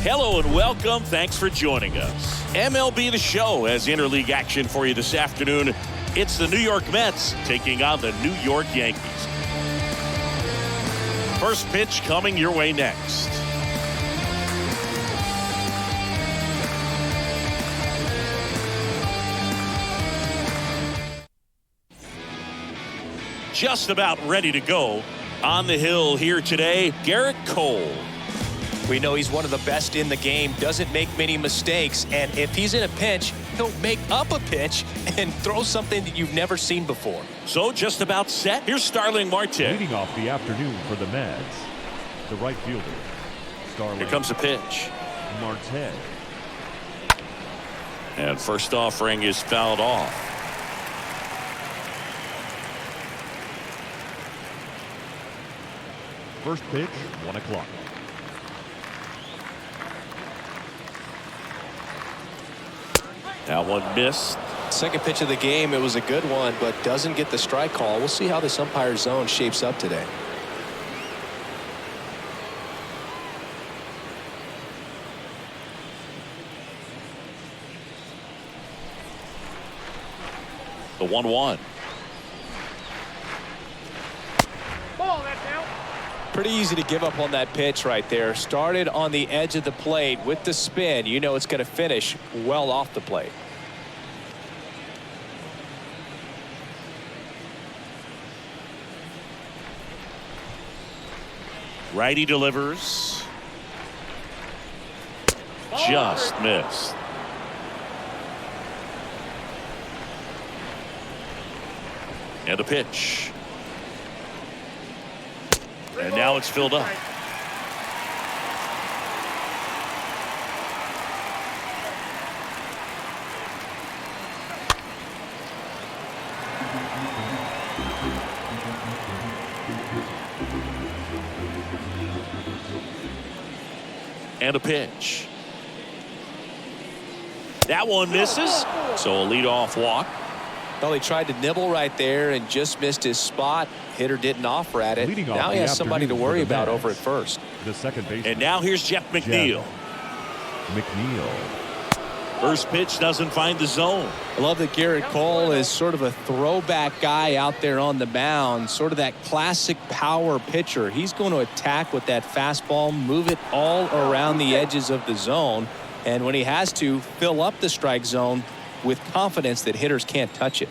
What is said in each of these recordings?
Hello and welcome. Thanks for joining us. MLB The Show has interleague action for you this afternoon. It's the New York Mets taking on the New York Yankees. First pitch coming your way next. Just about ready to go. On the hill here today, Gerrit Cole. We know he's one of the best in the game, doesn't make many mistakes, and if he's in a pinch, he'll make up a pitch and throw something that you've never seen before. So just about set. Here's Starling Marte. Leading off the afternoon for the Mets, the right fielder, Starling. Here comes a pitch. Marte. And first offering is fouled off. First pitch, 1 o'clock. That one missed. Second pitch of the game, it was a good one, but doesn't get the strike call. We'll see how this umpire zone shapes up today. The 1-1. Pretty easy to give up on that pitch right there. Started on the edge of the plate with the spin. You know it's going to finish well off the plate. Righty delivers. Just missed. And the pitch. And now it's filled up. And a pitch. That one misses. So a leadoff walk. Well, he tried to nibble right there and just missed his spot. Hitter didn't offer at it. Now he has somebody to worry about over at first. The second base. And now here's Jeff McNeil. First pitch doesn't find the zone. I love that Gerrit Cole is sort of a throwback guy out there on the mound, sort of that classic power pitcher. He's going to attack with that fastball, move it all around the edges of the zone, and when he has to, fill up the strike zone with confidence that hitters can't touch it.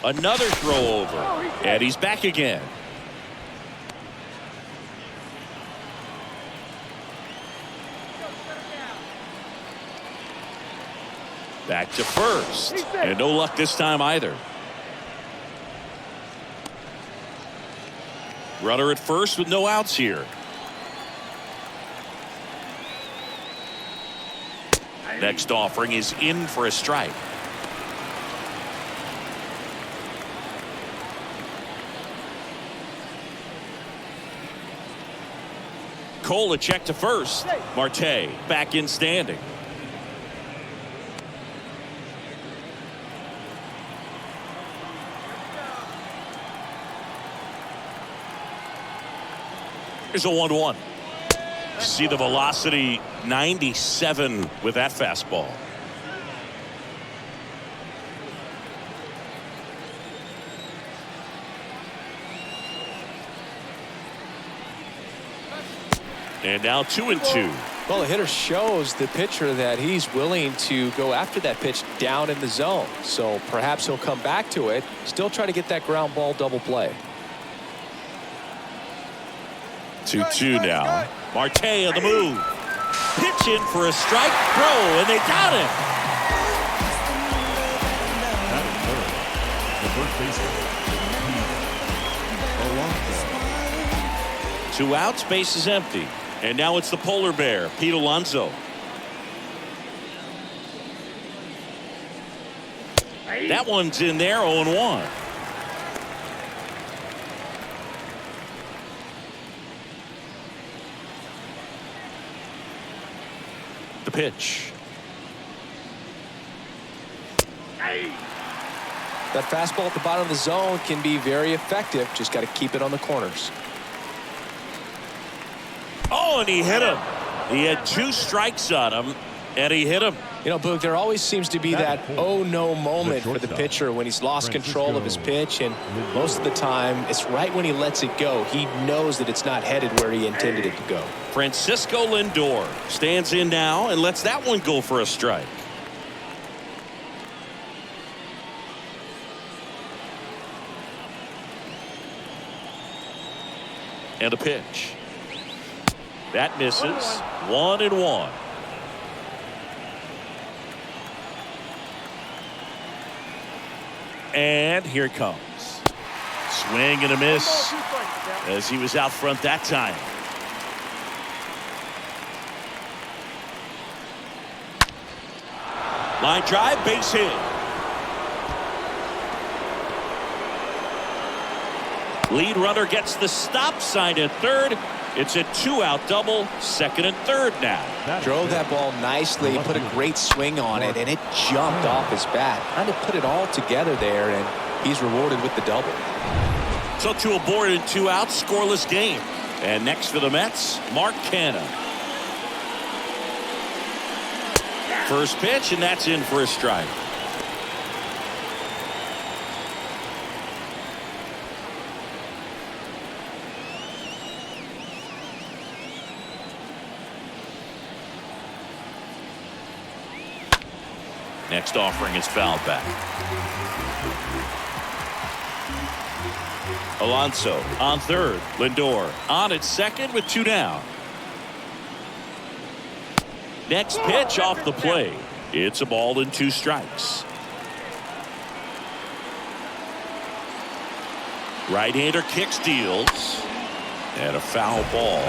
Another throw over, and he's back again. Back to first, and no luck this time either. Runner at first with no outs here. Next offering is in for a strike. Cole a check to first. Marte back in standing. Here's a 1-1. See the velocity, 97 with that fastball. And now 2-2. Well, the hitter shows the pitcher that he's willing to go after that pitch down in the zone. So perhaps he'll come back to it, still try to get that ground ball double play. 2-2 now. Marte on the move. Pitch in for a strike. Throw, and they got him. That is third. The first baseman, 2 outs, base is empty. And now it's the polar bear, Pete Alonso. That one's in there, 0-1. The pitch. That fastball at the bottom of the zone can be very effective. Just got to keep it on the corners. Oh, and he hit him. He had 2 strikes on him, and he hit him. You know, Boog, there always seems to be that oh no moment for the pitcher when he's lost control of his pitch, and most of the time it's right when he lets it go. He knows that it's not headed where he intended it to go. Francisco Lindor stands in now and lets that one go for a strike. And a pitch. That misses. 1-1. And here it comes. Swing and a miss as he was out front that time. Line drive, base hit. Lead runner gets the stop sign at third. It's a 2-out double, second and third now. Drove that ball nicely, put a great swing on it, and it jumped off his bat. Kind of put it all together there, and he's rewarded with the double. So 2 aboard and 2 outs, scoreless game. And next for the Mets, Mark Canha. First pitch, and that's in for a strike. Next offering is fouled back. Alonso on third. Lindor on at second with 2 down. Next pitch off the plate. It's a ball and 2 strikes. Right-hander kicks, deals, and a foul ball.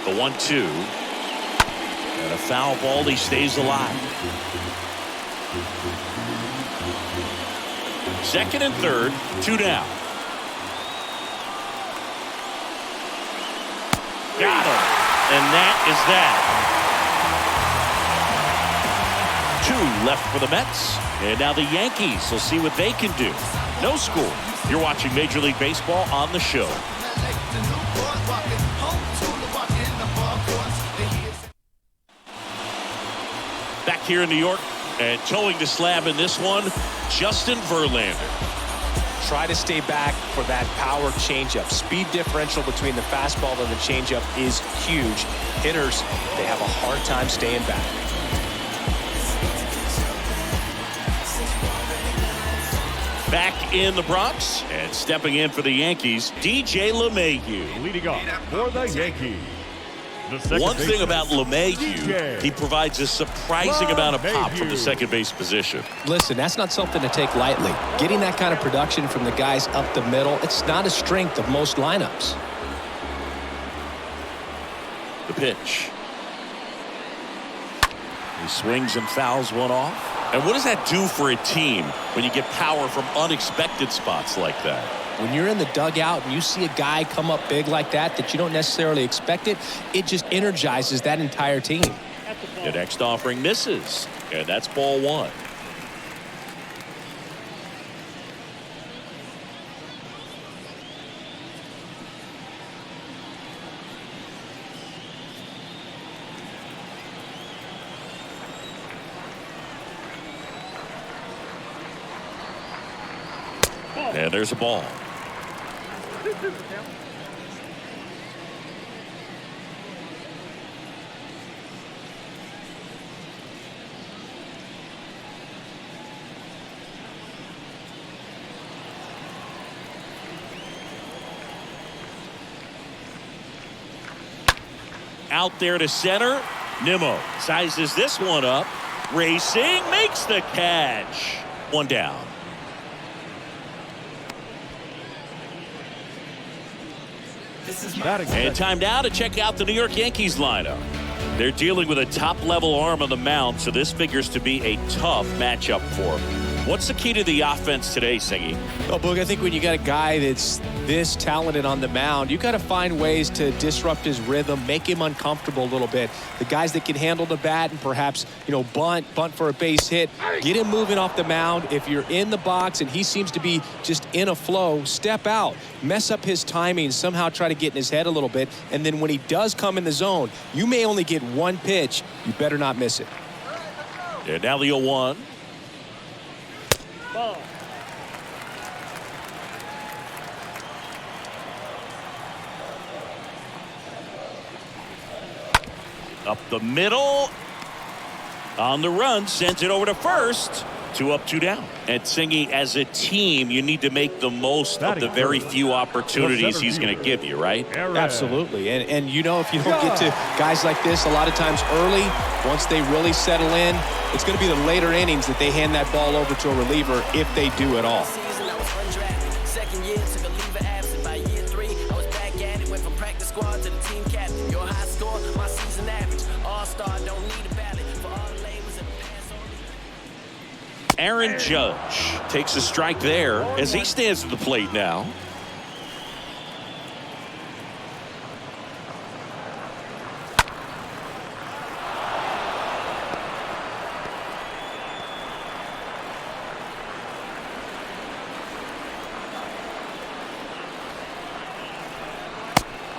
The 1-2. And a foul ball. He stays alive. Second and third, 2 down. Got him. And that is that. 2 left for the Mets. And now the Yankees will see what they can do. No score. You're watching Major League Baseball on the show. Back here in New York, and towing the slab in this one, Justin Verlander. Try to stay back for that power changeup. Speed differential between the fastball and the changeup is huge. Hitters, they have a hard time staying back. Back in the Bronx, and stepping in for the Yankees, DJ LeMahieu. Leading off for the Yankees. One thing about LeMahieu, he provides a surprising amount of pop from the second base position. Listen, that's not something to take lightly. Getting that kind of production from the guys up the middle, it's not a strength of most lineups. The pitch. He swings and fouls one off. And what does that do for a team when you get power from unexpected spots like that? When you're in the dugout and you see a guy come up big like that you don't necessarily expect it, it just energizes that entire team. The next offering misses, and that's ball 1. And there's a ball. Out there to center. Nimmo sizes this one up. Racing, makes the catch. 1 down. And time now to check out the New York Yankees lineup. They're dealing with a top-level arm on the mound, so this figures to be a tough matchup for them. What's the key to the offense today, Singy? Well, Boog, I think when you got a guy that's this talented on the mound, you got to find ways to disrupt his rhythm, make him uncomfortable a little bit. The guys that can handle the bat and perhaps, bunt for a base hit, get him moving off the mound. If you're in the box and he seems to be just in a flow, step out, mess up his timing, somehow try to get in his head a little bit. And then when he does come in the zone, you may only get one pitch. You better not miss it. And now the 0-1. Ball. Up the middle. On the run, sends it over to first. 2 up, 2 down. And Singy, as a team, you need to make the most of the very few opportunities he's going to give you, right? Absolutely. And if you don't get to guys like this a lot of times early, once they really settle in, it's going to be the later innings that they hand that ball over to a reliever if they do at all. Second year, took a leave of absence. By year 3, I was back at it. Went from practice squad to the team captain. Your high score, my season average. All-star, don't need a ballot for all the labels and pass on me. Aaron Judge takes a strike there as he stands at the plate now.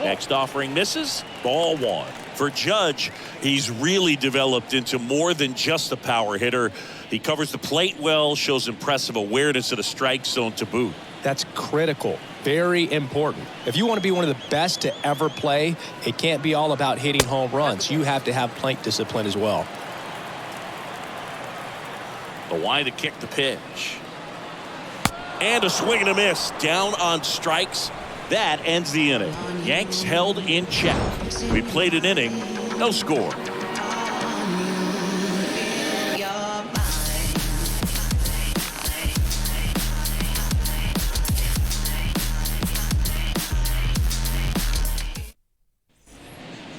Next offering misses. Ball 1. For Judge, he's really developed into more than just a power hitter. He covers the plate well, shows impressive awareness of the strike zone to boot. That's critical. Very important. If you want to be one of the best to ever play, it can't be all about hitting home runs. You have to have plate discipline as well. The wide to kick the pitch. And a swing and a miss. Down on strikes. That ends the inning. Yanks held in check. We played an inning, no score.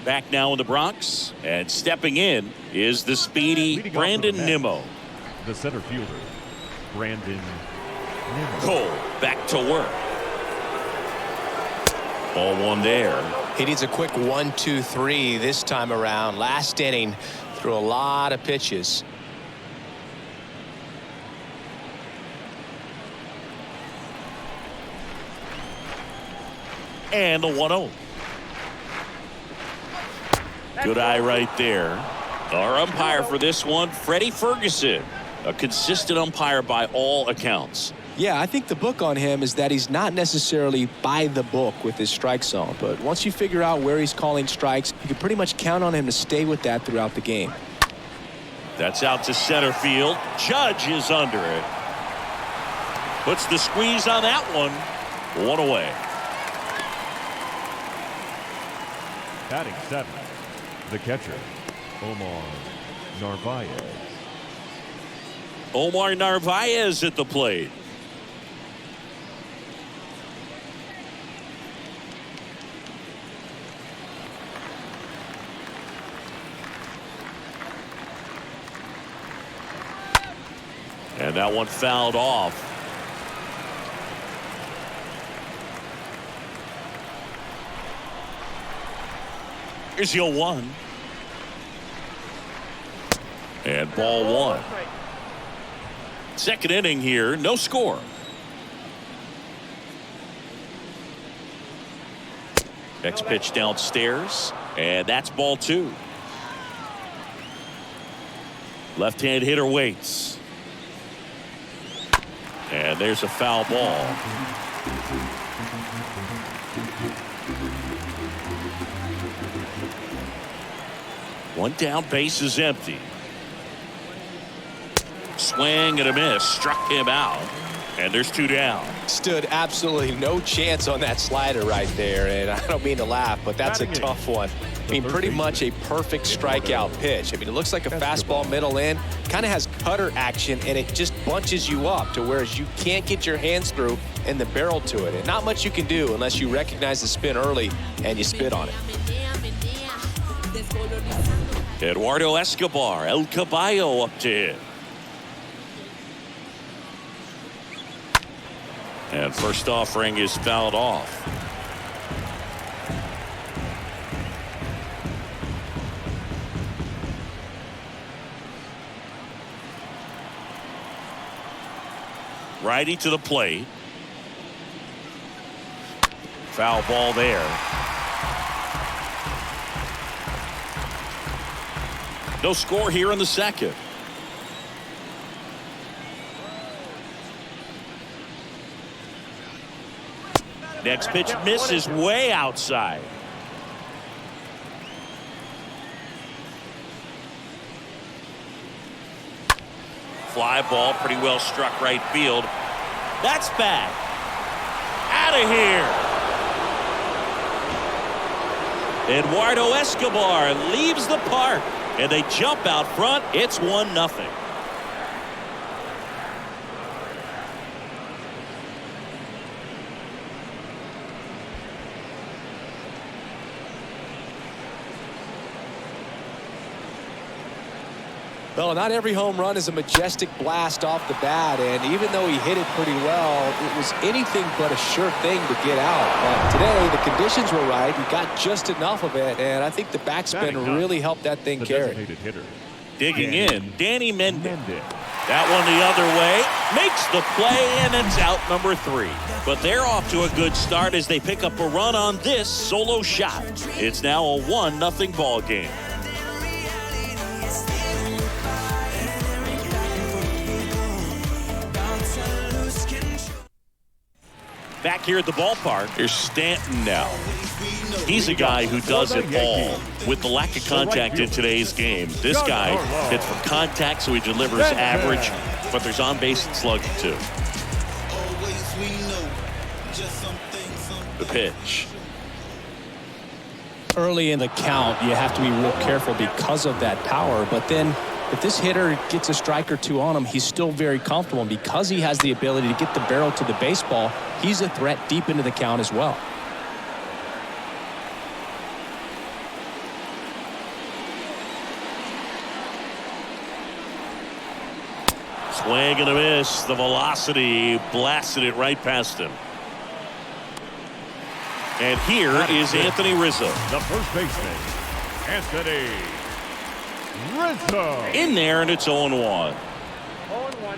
Back now in the Bronx, and stepping in is the speedy Brandon Nimmo. The center fielder, Brandon Nimmo. Cole back to work. Ball 1 there. He needs a quick 1-2-3 this time around. Last inning, threw a lot of pitches. And a 1-0. Good eye right there. Our umpire for this one, Freddie Ferguson. A consistent umpire by all accounts. Yeah, I think the book on him is that he's not necessarily by the book with his strike zone. But once you figure out where he's calling strikes, you can pretty much count on him to stay with that throughout the game. That's out to center field. Judge is under it. Puts the squeeze on that one. 1 away. Batting 7, the catcher, Omar Narvaez. Omar Narvaez at the plate. And that one fouled off. Here's the 0-1. And ball 1. Second inning here, no score. Next pitch downstairs, and that's ball 2. Left-hand hitter waits. And there's a foul ball. One down, base is empty. Swing and a miss, struck him out. And there's 2 down. Stood absolutely no chance on that slider right there. And I don't mean to laugh, but that's a tough one. I mean, pretty much a perfect strikeout pitch. I mean, it looks like a fastball middle in. Kind of has cutter action, and it just bunches you up to whereas you can't get your hands through and the barrel to it. And not much you can do unless you recognize the spin early and you spit on it. Eduardo Escobar, El Caballo up to him. And first offering is fouled off. Righty to the plate. Foul ball there. No score here in the second. Next pitch misses way outside. Fly ball, pretty well struck right field. That's bad. Out of here. Eduardo Escobar leaves the park, and they jump out front. It's 1-0. Well, not every home run is a majestic blast off the bat, and even though he hit it pretty well, it was anything but a sure thing to get out. But today, the conditions were right. He got just enough of it, and I think the backspin really helped that thing carry. Hitter. Digging in, Danny Mendez. That one the other way, makes the play, and it's out number 3. But they're off to a good start as they pick up a run on this solo shot. It's now a 1-0 ball game. Back here at the ballpark, here's Stanton now. He's a guy who does it all. With the lack of contact in today's game, this guy hits for contact, so he delivers average, but there's on-base and slugging too. The pitch. Early in the count, you have to be real careful because of that power, but then if this hitter gets a strike or two on him, he's still very comfortable. And because he has the ability to get the barrel to the baseball, he's a threat deep into the count as well. Swing and a miss. The velocity blasted it right past him. And here is Anthony Rizzo. The first baseman, Anthony Rizzo. In there, and it's 0-1. 0-1.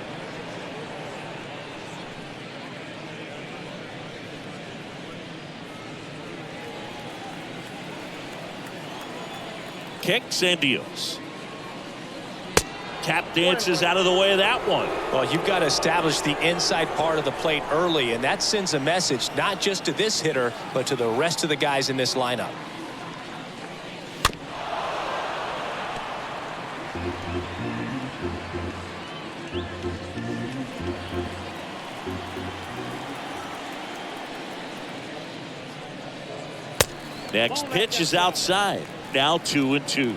Kicks and deals. Tap dances out of the way of that one. Well, you've got to establish the inside part of the plate early, and that sends a message not just to this hitter, but to the rest of the guys in this lineup. Next pitch is outside. Now 2-2.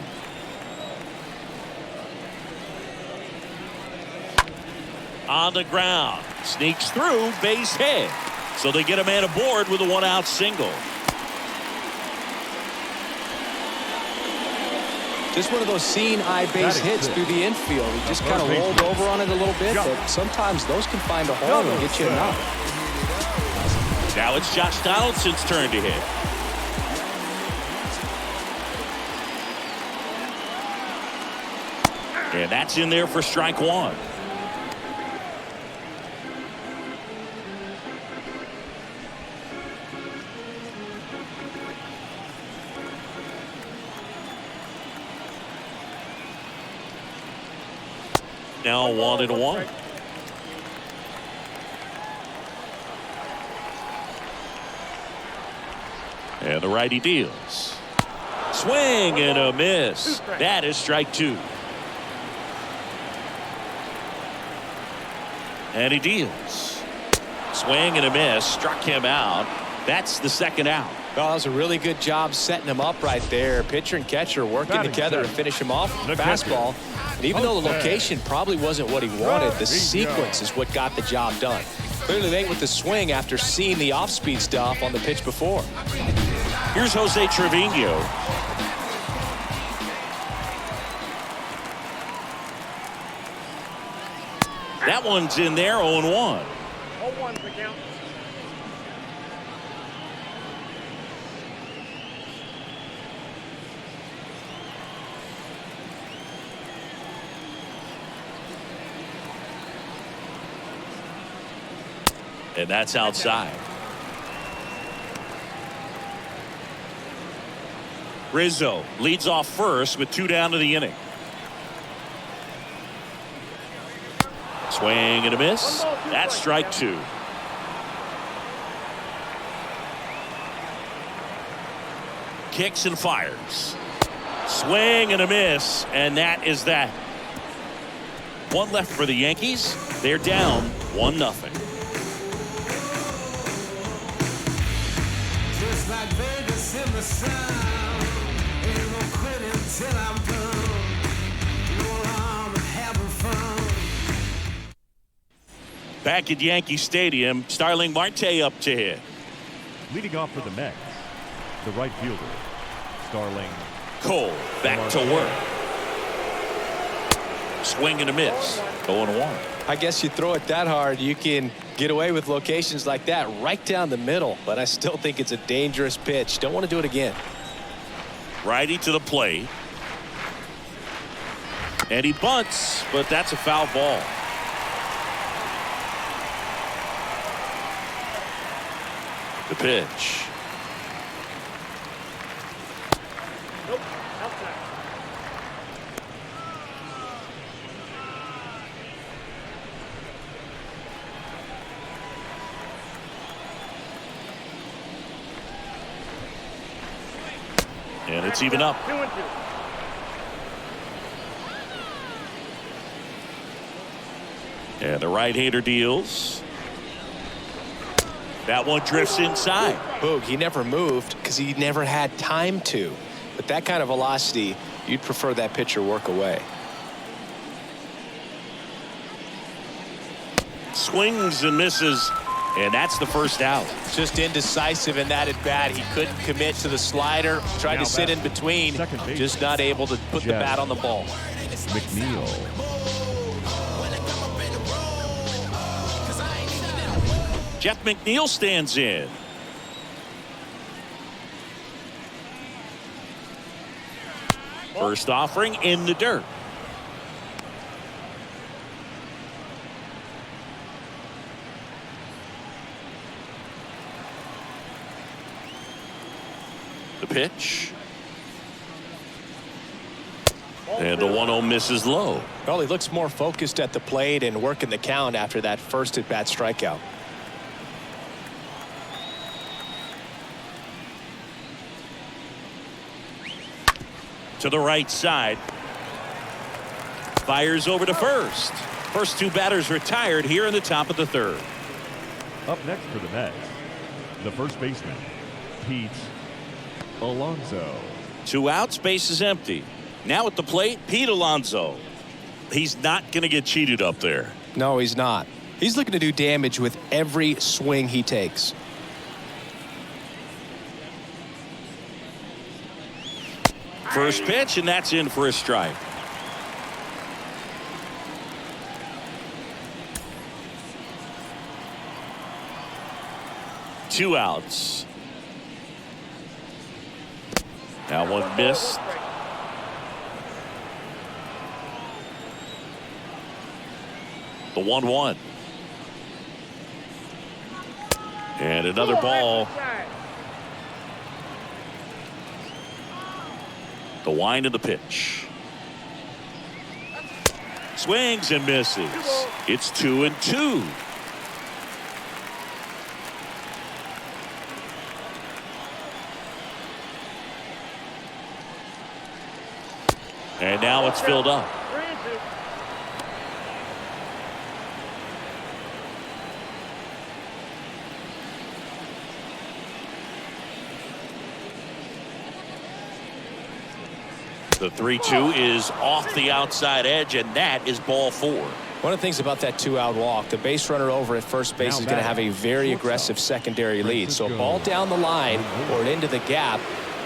On the ground. Sneaks through, base hit. So they get a man aboard with a 1-out single. Just one of those seeing eye base hits through the infield. He just kind of rolled over on it a little bit, but sometimes those can find a hole and get you a knock. Now it's Josh Donaldson's turn to hit. And that's in there for strike one. Now 1-1. And the righty deals. Swing and a miss. That is strike 2. And he deals. Swing and a miss. Struck him out. That's the second out. Well, that was a really good job setting him up right there. Pitcher and catcher working together to finish him off with the fastball. And even though the location probably wasn't what he wanted, the sequence is what got the job done. Clearly late with the swing after seeing the off-speed stuff on the pitch before. Here's Jose Trevino. That one's in there, 0-1. 0-1 the count. And that's outside. Rizzo leads off first with 2 down to the inning. Swing and a miss. That's strike 2. Kicks and fires. Swing and a miss, and that is that. 1 left for the Yankees. They're down 1-0. Just like Vegas in the sun, ain't no quitting till I'm done. No harm in having fun. Back at Yankee Stadium, Starling Marte up to hit. Leading off for the Mets, the right fielder, Starling. Cole back to work. Swing and a miss. 0-1. I guess you throw it that hard, you can get away with locations like that right down the middle. But I still think it's a dangerous pitch. Don't want to do it again. Righty to the plate. And he bunts, but that's a foul ball. The pitch. And it's even up. 2-2. And the right-hander deals. That one drifts inside. Boog, he never moved because he never had time to. But that kind of velocity, you'd prefer that pitcher work away. Swings and misses. And that's the first out. Just indecisive in that at bat. He couldn't commit to the slider. Tried to sit in between. Just not able to put the bat on the ball. McNeil. Jeff McNeil stands in. First offering in the dirt. The pitch. And the 1-0 misses low. Well, he looks more focused at the plate and working the count after that first at-bat strikeout. To the right side. Fires over to first. First 2 batters retired here in the top of the 3rd. Up next for the Mets, the first baseman, Pete Alonso. 2 outs, base is empty. Now at the plate, Pete Alonso. He's not going to get cheated up there. No, he's not. He's looking to do damage with every swing he takes. First pitch, and that's in for a strike. Two outs. Now one missed. The 1-1. And another ball. The wind of the pitch. Swings and misses. It's 2-2. And now it's filled up. The 3-2 is off the outside edge, and that is ball 4. One of the things about that 2-out walk, the base runner over at first base is going to have a very aggressive secondary lead. So a ball down the line or into the gap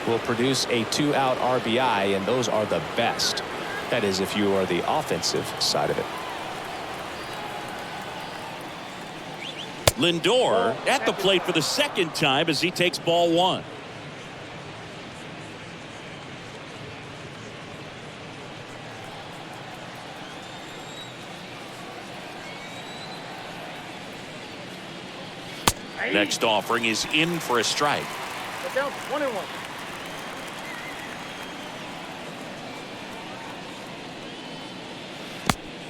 will produce a 2-out RBI, and those are the best. That is, if you are the offensive side of it. Lindor at the plate for the second time as he takes ball 1. Next offering is in for a strike. Down 1-1.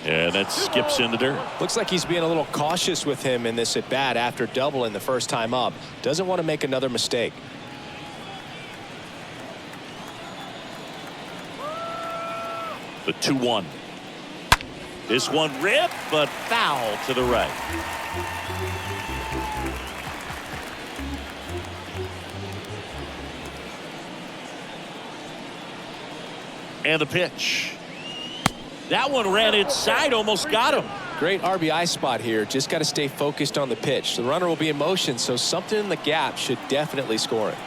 Yeah, that skips in the dirt. Looks like he's being a little cautious with him in this at bat after doubling the first time up. Doesn't want to make another mistake. The 2-1. This one ripped, but foul to the right. And the pitch. That one ran inside, almost got him. Great RBI spot here. Just got to stay focused on the pitch. The runner will be in motion, so something in the gap should definitely score it.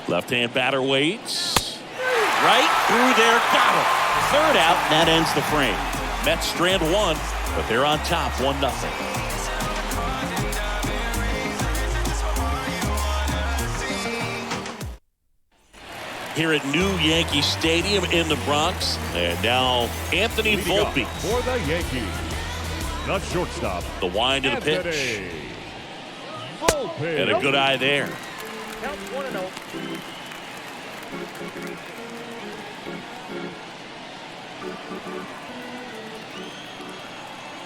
Left-hand batter waits. Right through there, got him. Third out, that ends the frame. Mets strand one, but they're on top 1-0. Here at New Yankee Stadium in the Bronx. And now Anthony Volpe. For the Yankees, the shortstop. The wind of the pitch. Anthony Volpe. And a good eye there. Count 1-0.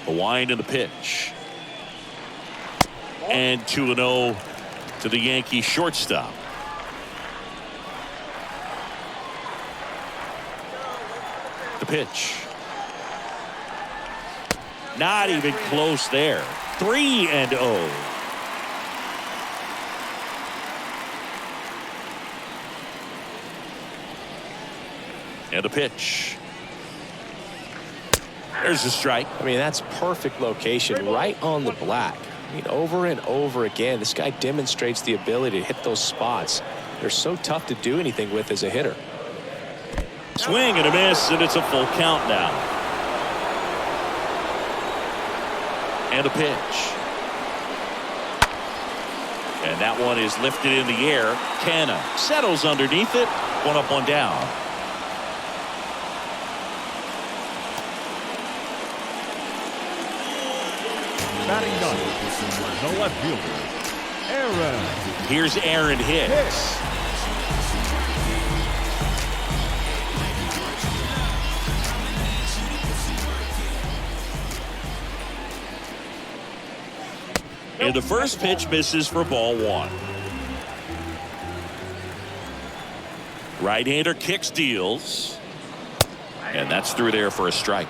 The wind and the pitch. And 2-0 to the Yankee shortstop. The pitch. Not even close there. 3-0. And the pitch. There's a strike. I mean, that's perfect location, right on the black. I mean, over and over again, this guy demonstrates the ability to hit those spots. They're so tough to do anything with as a hitter. Swing and a miss, and it's a full count now. And a pitch. And that one is lifted in the air. Canna settles underneath it. 1 up, 1 down. Batting ninth, the left fielder, Aaron. Here's Aaron Hicks. And the first pitch misses for ball 1. Right-hander kicks, deals. And that's through there for a strike.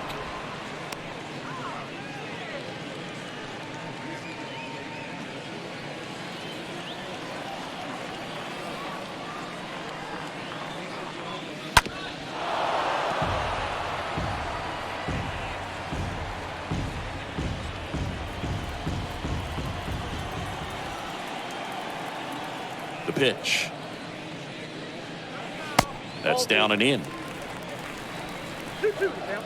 The pitch. That's down and in. 2-2 now.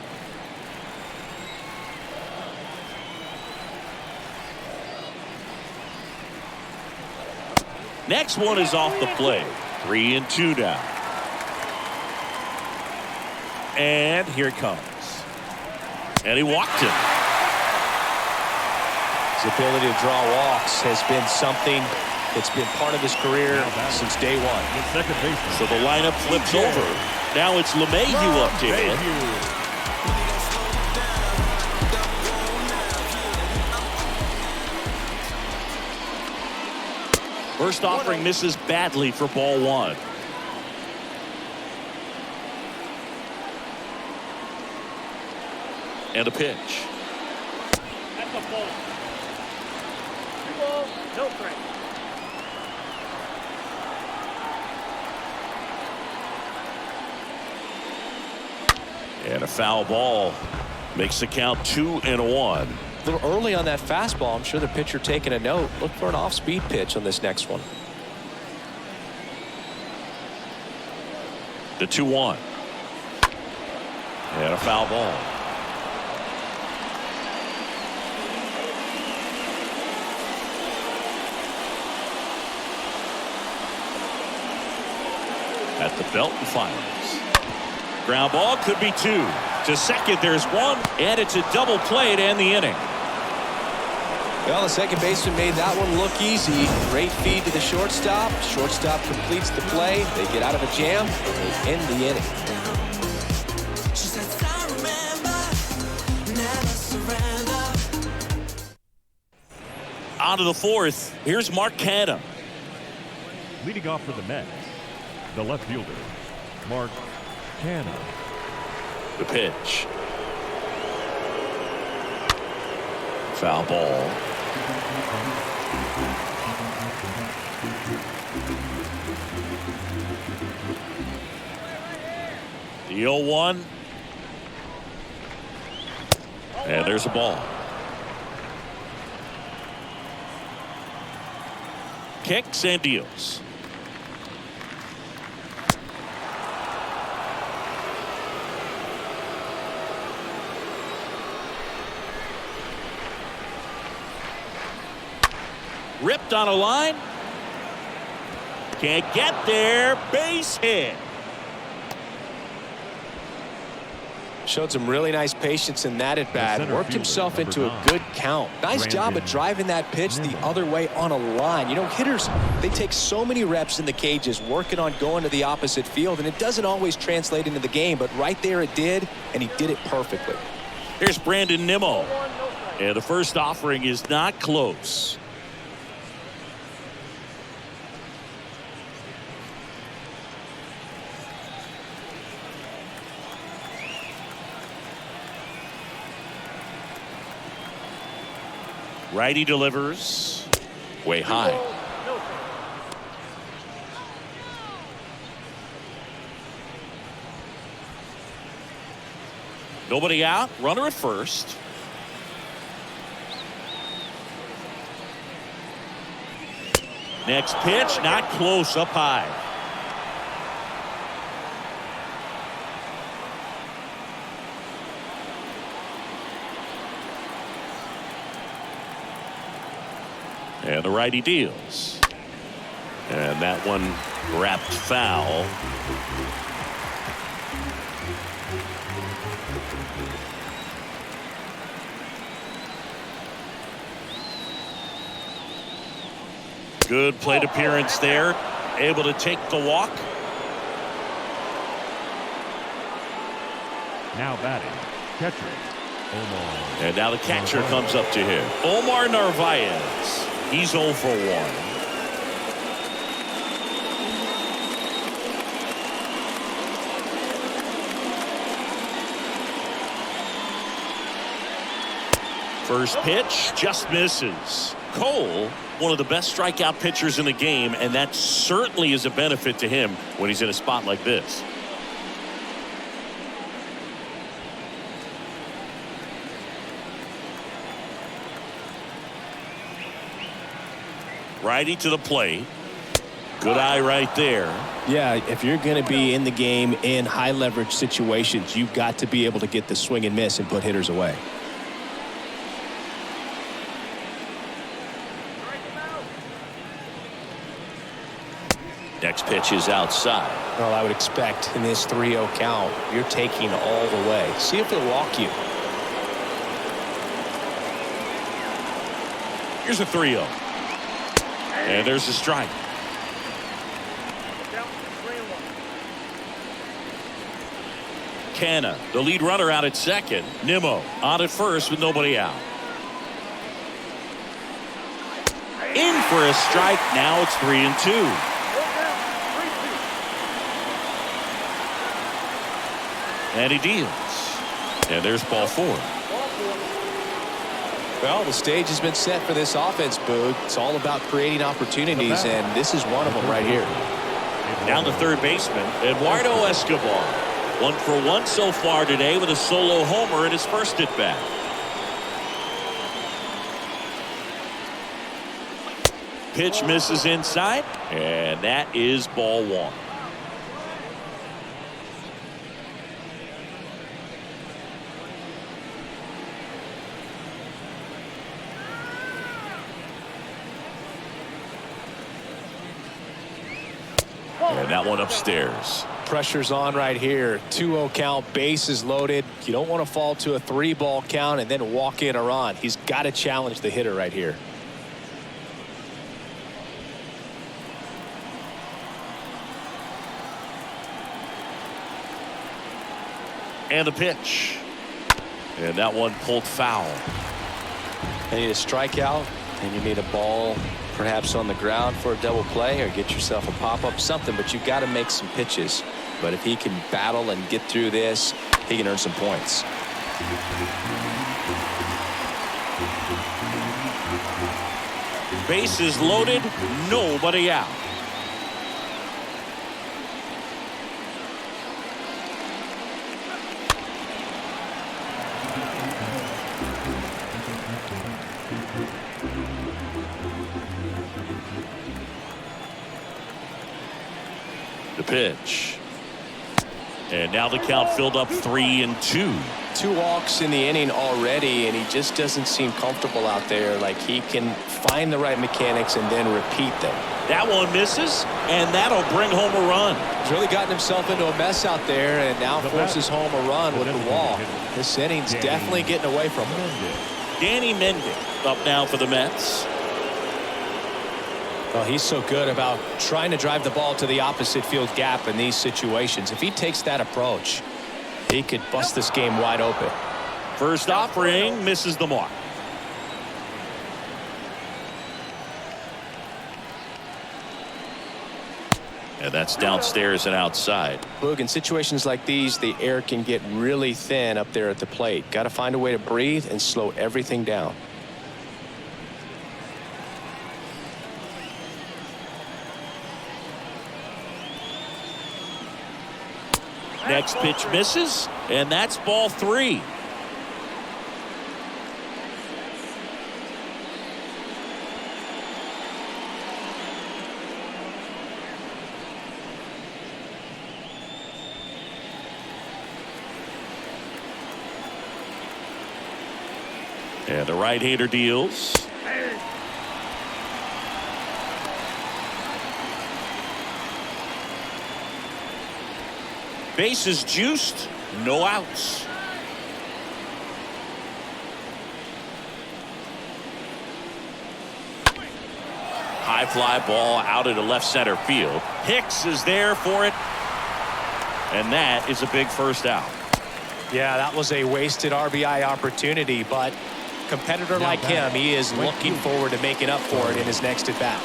Next one is off the plate. 3-2 now. And here it comes. And he walked him. His ability to draw walks has been something that's been part of his career since day one. The second baseman. So the lineup flips over. Now it's LeMahieu up to hit. First offering misses badly for ball 1. And a pitch. That's a ball. 2 balls, no strike. And a foul ball makes the count 2-1. A little early on that fastball. I'm sure the pitcher taking a note. Look for an off-speed pitch on this next one. The 2-1. And a foul ball. At the belt and fires. Ground ball, could be 2. To second, there's 1, and it's a double play to end the inning. Well, the second baseman made that one look easy. Great feed to the shortstop. Shortstop completes the play. They get out of a jam, and they end the inning. She says, I remember, never surrender. On to the fourth. Here's Mark Canha. Leading off for the Mets, the left fielder, Mark Canha. The pitch. Foul ball. The 0-1. And there's a ball. Kicks and deals. Ripped on a line. Can't get there. Base hit. Showed some really nice patience in that at bat. Worked himself into a good count. Nice job of driving that pitch the other way on a line. You know, hitters, they take so many reps in the cages working on going to the opposite field, and it doesn't always translate into the game, but right there it did, and he did it perfectly. Here's Brandon Nimmo. And the first offering is not close. Righty delivers way high. Nobody out. Runner at first. Next pitch, not close, up high. And the righty deals. And that one wrapped foul. Good plate appearance there. Able to take the walk. Now batting, catcher, Omar. And now the catcher comes up to him. Omar Narvaez. He's 0 for 1. First pitch just misses. Cole, one of the best strikeout pitchers in the game, and that certainly is a benefit to him when he's in a spot like this. Righty to the plate. Good eye right there. Yeah, if you're going to be in the game in high leverage situations, you've got to be able to get the swing and miss and put hitters away. Next pitch is outside. Well, I would expect in this 3-0 count, you're taking all the way. See if they'll walk you. Here's a 3-0. And there's a strike. Canha, the lead runner, out at second. Nimmo on at first with nobody out. In for a strike. Now it's 3-2. And he deals. And there's ball 4. Well, the stage has been set for this offense, Boog. It's all about creating opportunities, and this is one of them right here. Down the third baseman, Eduardo Escobar. 1 for 1 so far today with a solo homer in his first at bat. Pitch misses inside, and that is ball 1. And that one upstairs. pressure's on right here. 2-0 count, bases loaded. You don't want to fall to a 3-ball count and then walk in a run. He's got to challenge the hitter right here. And the pitch. And that one pulled foul. You need a strikeout, and you need a ball perhaps on the ground for a double play, or get yourself a pop-up, something, but you've got to make some pitches. But if he can battle and get through this, he can earn some points. Bases loaded, nobody out. The pitch. And now the count filled up 3-2. 2 walks in the inning already, and he just doesn't seem comfortable out there. Like he can find the right mechanics and then repeat them. That one misses, and that'll bring home a run. He's really gotten himself into a mess out there, and now forces home a run with the walk. This inning's definitely getting away from him. Danny Mendick up now for the Mets. Well, he's so good about trying to drive the ball to the opposite field gap in these situations. If he takes that approach, he could bust this game wide open. First offering misses the mark. And that's downstairs and outside. Boog, in situations like these, the air can get really thin up there at the plate. Got to find a way to breathe and slow everything down. Next pitch misses, and that's ball 3. And the right-hander deals. Bases juiced, no outs. High fly ball out into left center field. Hicks is there for it. And that is a big first out. Yeah, that was a wasted RBI opportunity, but competitor like him, he is looking forward to making up for it in his next at bat.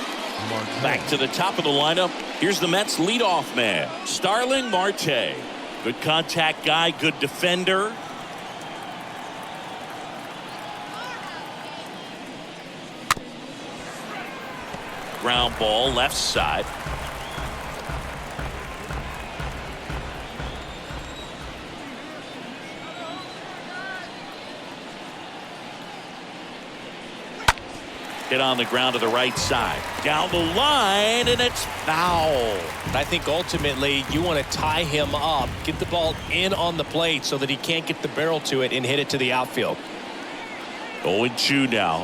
Back to the top of the lineup. Here's the Mets leadoff man, Starling Marte. Good contact guy, good defender. Ground ball left side. Hit on the ground to the right side. Down the line, and it's foul. I think ultimately you want to tie him up, get the ball in on the plate so that he can't get the barrel to it and hit it to the outfield. 0-2 now.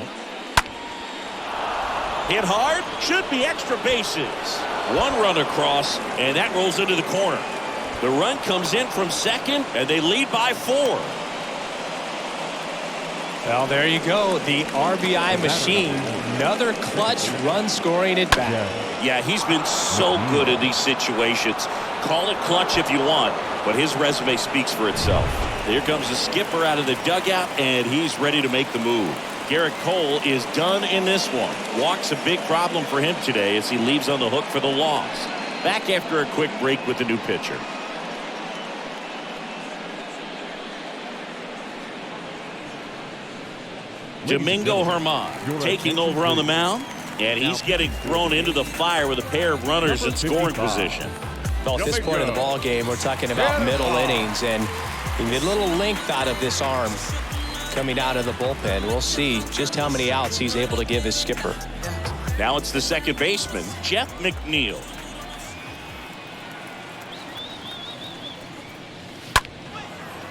Hit hard, should be extra bases. One run across, and that rolls into the corner. The run comes in from second, and they lead by 4. Well, there you go. The RBI machine. Another clutch run scoring at bat. Yeah, he's been so good in these situations. Call it clutch if you want, but his resume speaks for itself. Here comes the skipper out of the dugout, and he's ready to make the move. Garrett Cole is done in this one. Walk's a big problem for him today as he leaves on the hook for the loss. Back after a quick break with the new pitcher. Domingo Germán taking over on the mound, and he's getting thrown into the fire with a pair of runners in scoring position. Well, at this point in the ball game, we're talking about middle innings, and you get a little length out of this arm coming out of the bullpen. We'll see just how many outs he's able to give his skipper. Now it's the second baseman, Jeff McNeil.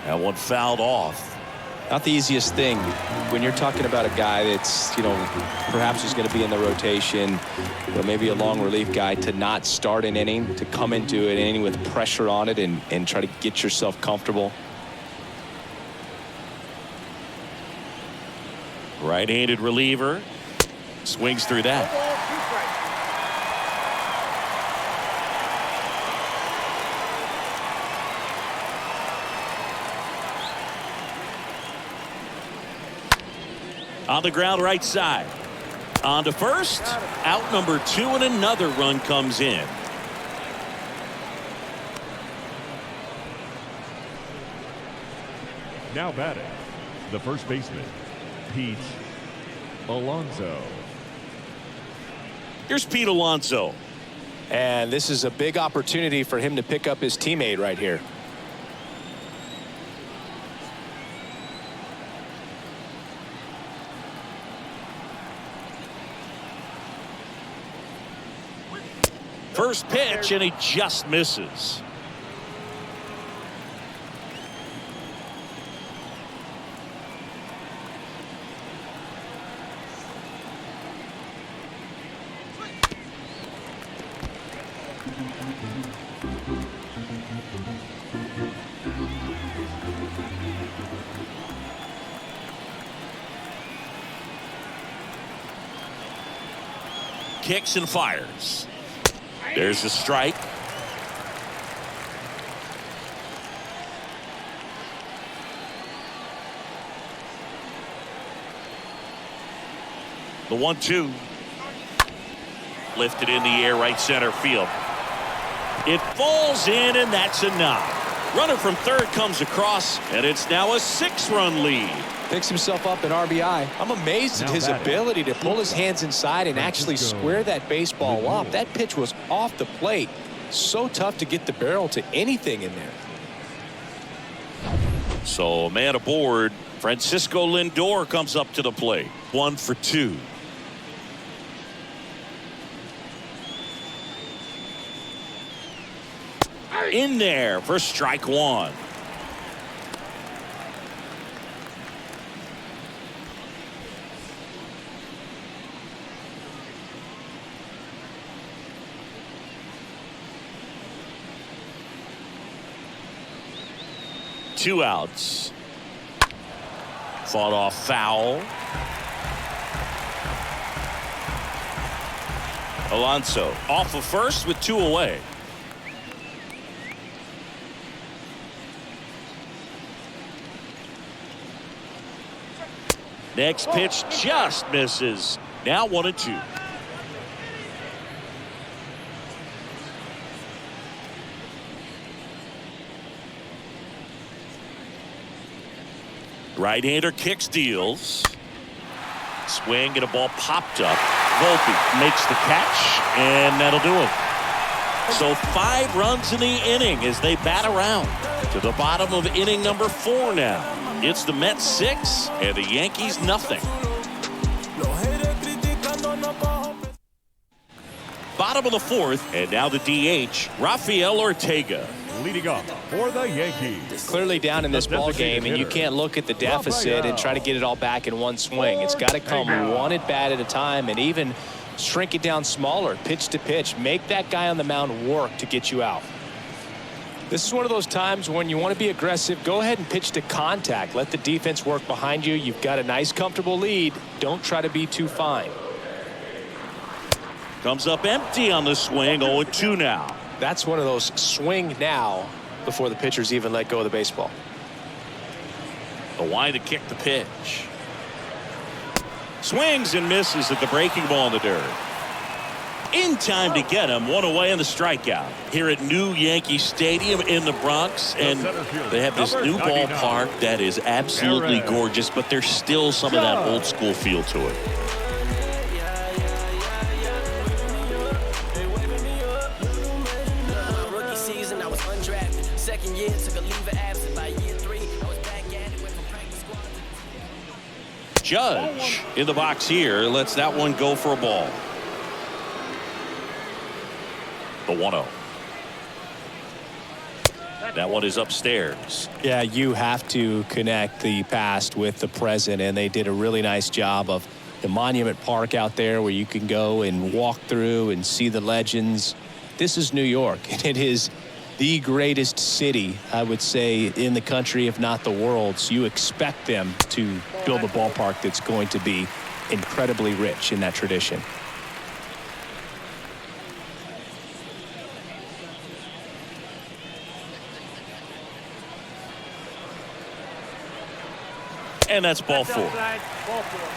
That one fouled off. Not the easiest thing when you're talking about a guy that's, you know, perhaps is going to be in the rotation, but maybe a long relief guy, to not start an inning, to come into an inning with pressure on it and try to get yourself comfortable. Right-handed reliever swings through that. Ball, 2 strikes. On the ground right side. On to first. Out number 2 and another run comes in. Now batting, the first baseman, Pete Alonso. Here's Pete Alonso. And this is a big opportunity for him to pick up his teammate right here. First pitch, and he just misses. Kicks and fires. There's a strike. The 1-2. Lifted in the air, right center field. It falls in, and that's a knock. Runner from third comes across, and it's now a 6-run lead. Picks himself up an RBI. I'm amazed at his ability to pull his hands inside and actually square that baseball up. That pitch was off the plate. So tough to get the barrel to anything in there. So a man aboard. Francisco Lindor comes up to the plate. 1 for 2. In there for strike 1. Two outs. Fought off foul. Alonso off of first with 2 away. Next pitch just misses. Now 1-2. Right-hander kicks, deals. Swing and a ball popped up. Volpe makes the catch, and that'll do it. So 5 runs in the inning as they bat around to the bottom of inning number 4 now. It's the Mets 6 and the Yankees nothing. Bottom of the 4th, and now the DH, Rafael Ortega. Leading off for the Yankees. Clearly down in this ball game, and you can't look at the deficit and try to get it all back in one swing. It's got to come one at bat at a time, and even shrink it down smaller, pitch to pitch. Make that guy on the mound work to get you out. This is one of those times when you want to be aggressive. Go ahead and pitch to contact. Let the defense work behind you. You've got a nice, comfortable lead. Don't try to be too fine. Comes up empty on the swing. 0-2 now. That's one of those swing now before the pitchers even let go of the baseball. The wide to kick the pitch. Swings and misses at the breaking ball in the dirt. In time to get him. 1 away on the strikeout here at New Yankee Stadium in the Bronx. And they have this new ballpark that is absolutely gorgeous, but there's still some of that old school feel to it. Rookie season, I was undrafted. Second year, took a leave of absence. By year 3, I was back at it, went from practice squad to... Judge in the box here lets that one go for a ball. The 1-0. That one is upstairs. Yeah, you have to connect the past with the present, and they did a really nice job of the Monument Park out there where you can go and walk through and see the legends. This is New York, and it is the greatest city, I would say, in the country, if not the world. So you expect them to build a ballpark that's going to be incredibly rich in that tradition. And that's ball four. Ball four.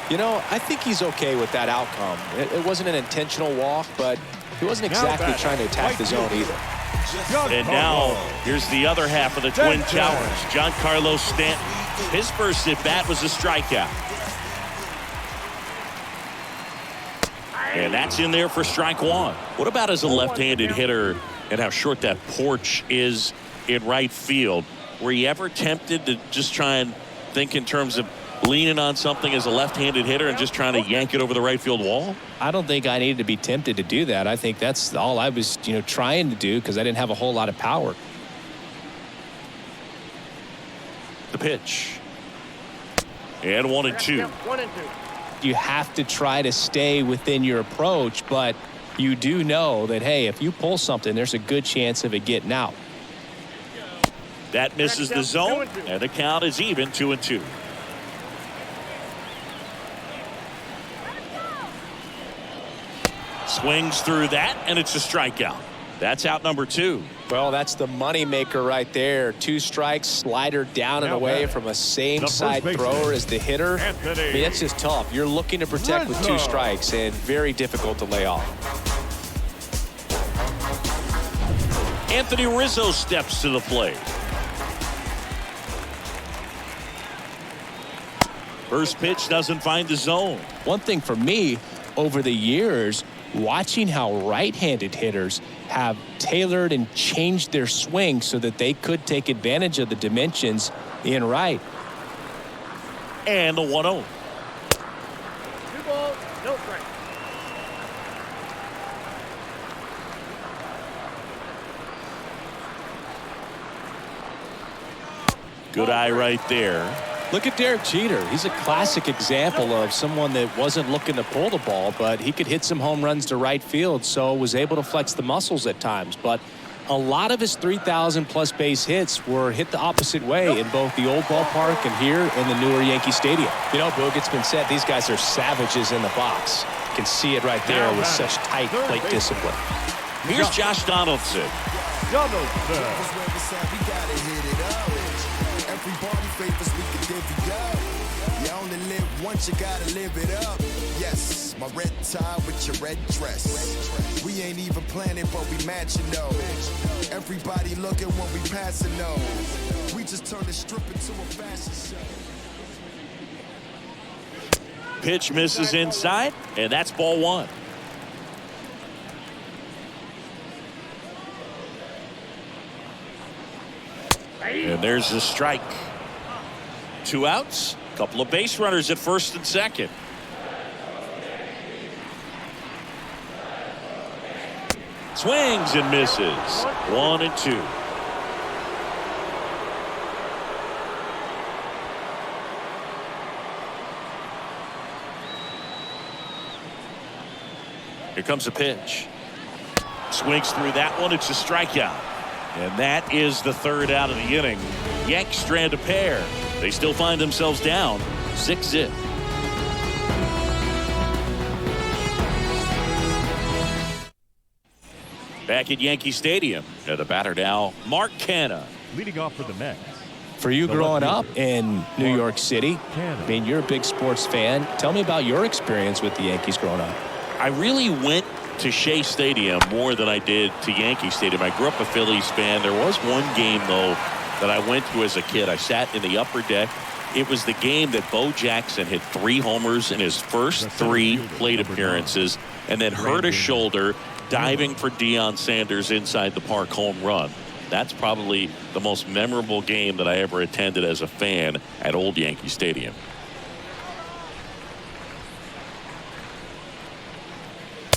You know, I think he's okay with that outcome. It wasn't an intentional walk, but he wasn't exactly trying to attack the zone either. And now, here's the other half of the Twin Towers. Giancarlo Stanton. His first at-bat was a strikeout. And that's in there for strike one. What about as a left-handed hitter and how short that porch is in right field? Were you ever tempted to just try and think in terms of leaning on something as a left-handed hitter and just trying to yank it over the right field wall? I don't think I needed to be tempted to do that. I think that's all I was, trying to do because I didn't have a whole lot of power. The pitch. And 1-2. 1-2. You have to try to stay within your approach, but you do know that, hey, if you pull something, there's a good chance of it getting out. That misses the zone, and the count is even 2-2. Swings through that, and it's a strikeout. That's out number 2. Well, that's the money maker right there. 2 strikes, slider down and away from a same side thrower as the hitter. I mean, that's just tough. You're looking to protect with 2 strikes and very difficult to lay off. Anthony Rizzo steps to the plate. First pitch doesn't find the zone. One thing for me over the years, watching how right-handed hitters have tailored and changed their swing so that they could take advantage of the dimensions in right. And the 1-0. 2 balls, no strike. Good eye right there. Look at Derek Jeter. He's a classic example of someone that wasn't looking to pull the ball, but he could hit some home runs to right field, so was able to flex the muscles at times. But a lot of his 3,000-plus base hits were hit the opposite way in both the old ballpark and here in the newer Yankee Stadium. You know, Boog, it's been said these guys are savages in the box. You can see it right there with such tight plate discipline. Here's Josh Donaldson. Everybody favors we can divvy up. You only live once, you gotta live it up. Yes, my red tie with your red dress. We ain't even planning, but we matching though. Everybody looking when we passing though. We just turn the strip into a fashion show. Pitch misses inside, and that's ball 1. And there's the strike. 2 outs. Couple of base runners at first and second. Swings and misses. 1-2. Here comes a pitch. Swings through that one. It's a strikeout. And that is the 3rd out of the inning. Yanks strand a pair. They still find themselves down 6-0. Back at Yankee Stadium. The batter now, Mark Canha. Leading off for the Mets. For you growing up in New York City, I mean, you're a big sports fan. Tell me about your experience with the Yankees growing up. I really went to Shea Stadium more than I did to Yankee Stadium. I grew up a Phillies fan. There was one game, though, that I went to as a kid. I sat in the upper deck. It was the game that Bo Jackson hit 3 homers in his first 3 plate appearances and then hurt a shoulder diving for Deion Sanders inside the park home run. That's probably the most memorable game that I ever attended as a fan at Old Yankee Stadium.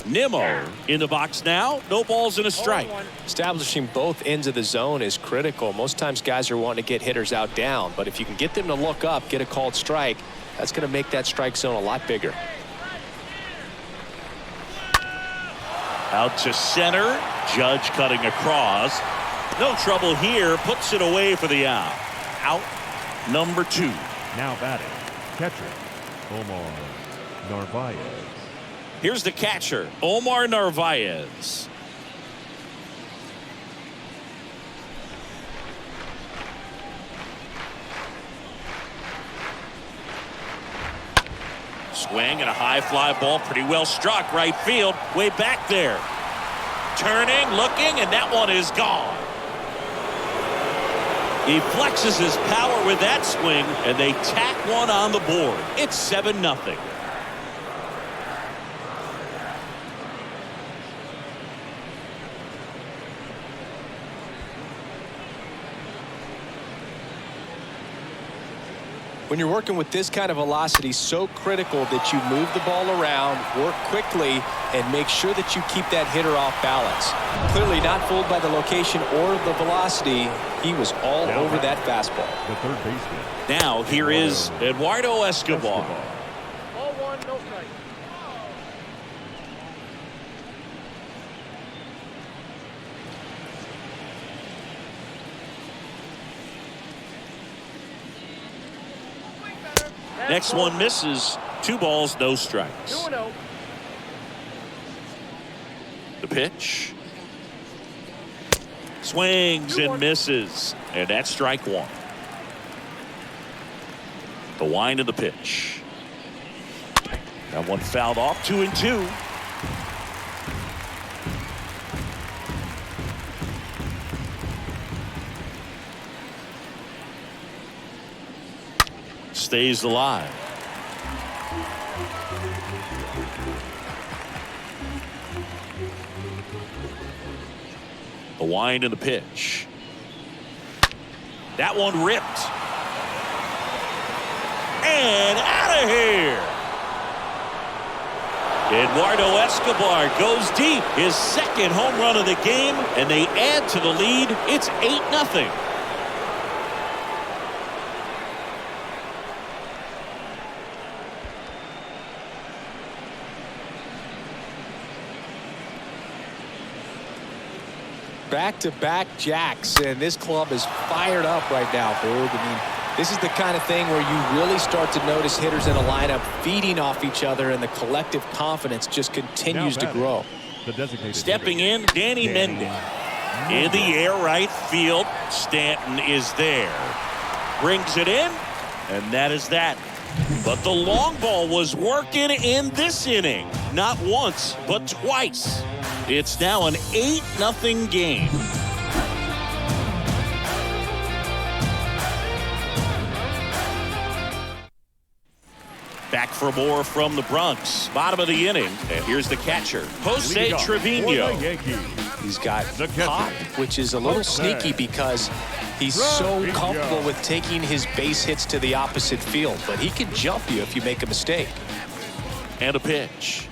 Nimmo in the box now. No balls and a strike. Establishing both ends of the zone is critical. Most times guys are wanting to get hitters out down, but if you can get them to look up, get a called strike, that's going to make that strike zone a lot bigger. Out to center. Judge cutting across. No trouble here. Puts it away for the out. Out number 2. Now batting, catcher, Omar Narvaez. Here's the catcher, Omar Narvaez. Swing and a high fly ball, pretty well struck right field, way back there. Turning, looking, and that one is gone. He flexes his power with that swing, and they tack one on the board. It's 7-0. When you're working with this kind of velocity, so critical that you move the ball around, work quickly, and make sure that you keep that hitter off balance. Clearly not fooled by the location or the velocity. He was all over that fastball. The third baseman. Now here is Eduardo Escobar. Ball 1, no strike. Next one misses. 2 balls, no strikes. 2-0. The pitch. Swings and misses. And that's strike 1. The wind of the pitch. That one fouled off. 2-2. Stays alive. The wind and the pitch. That one ripped. And out of here. Eduardo Escobar goes deep. His 2nd home run of the game, and they add to the lead. It's 8-0. Back-to-back jacks, and this club is fired up right now, Boog. I mean, this is the kind of thing where you really start to notice hitters in a lineup feeding off each other, and the collective confidence just continues to grow. The designated Stepping in, Danny Mendez. In the air, right field. Stanton is there. Brings it in, and that is that. But the long ball was working in this inning. Not once, but twice. It's now an 8-0 game. Back for more from the Bronx. Bottom of the inning. And here's the catcher, Jose Trevino. He's got The catcher, pop, which is a little sneaky because he's so comfortable with taking his base hits to the opposite field. But he can jump you if you make a mistake. And a pitch.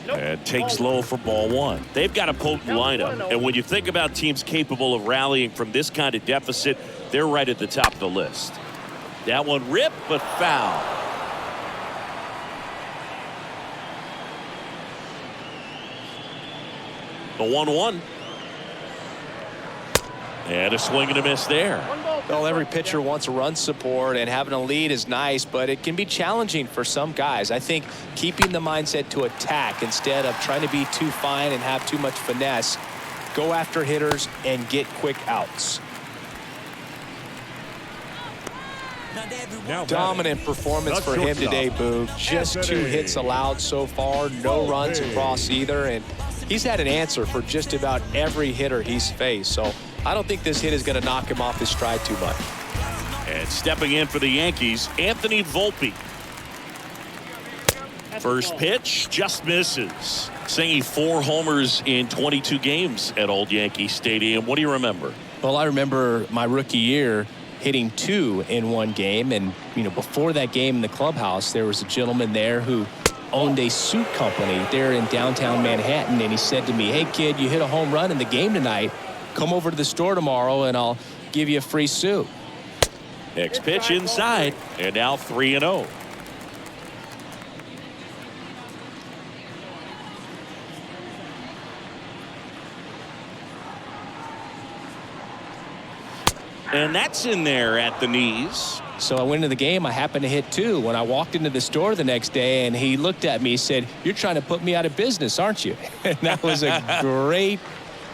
And takes low for ball 1. They've got a potent lineup. And when you think about teams capable of rallying from this kind of deficit, they're right at the top of the list. That one ripped, but foul. The 1-1. And a swing and a miss there. Well, every pitcher wants a run support, and having a lead is nice, but it can be challenging for some guys. I think keeping the mindset to attack instead of trying to be too fine and have too much finesse, go after hitters and get quick outs. Dominant performance for him today, Boog. Just 2 hits allowed so far, no runs across either, and he's had an answer for just about every hitter he's faced. So I don't think this hit is going to knock him off his stride too much. And stepping in for the Yankees, Anthony Volpe. First pitch just misses. Singing 4 homers in 22 games at Old Yankee Stadium. What do you remember? Well, I remember my rookie year hitting 2 in one game, and before that game in the clubhouse, there was a gentleman there who owned a suit company there in downtown Manhattan, and he said to me, "Hey, kid, you hit a home run in the game tonight. Come over to the store tomorrow, and I'll give you a free suit." Next pitch inside, and now 3-0. And that's in there at the knees. So I went into the game. I happened to hit 2. When I walked into the store the next day, and he looked at me, he said, "You're trying to put me out of business, aren't you?" And that was a great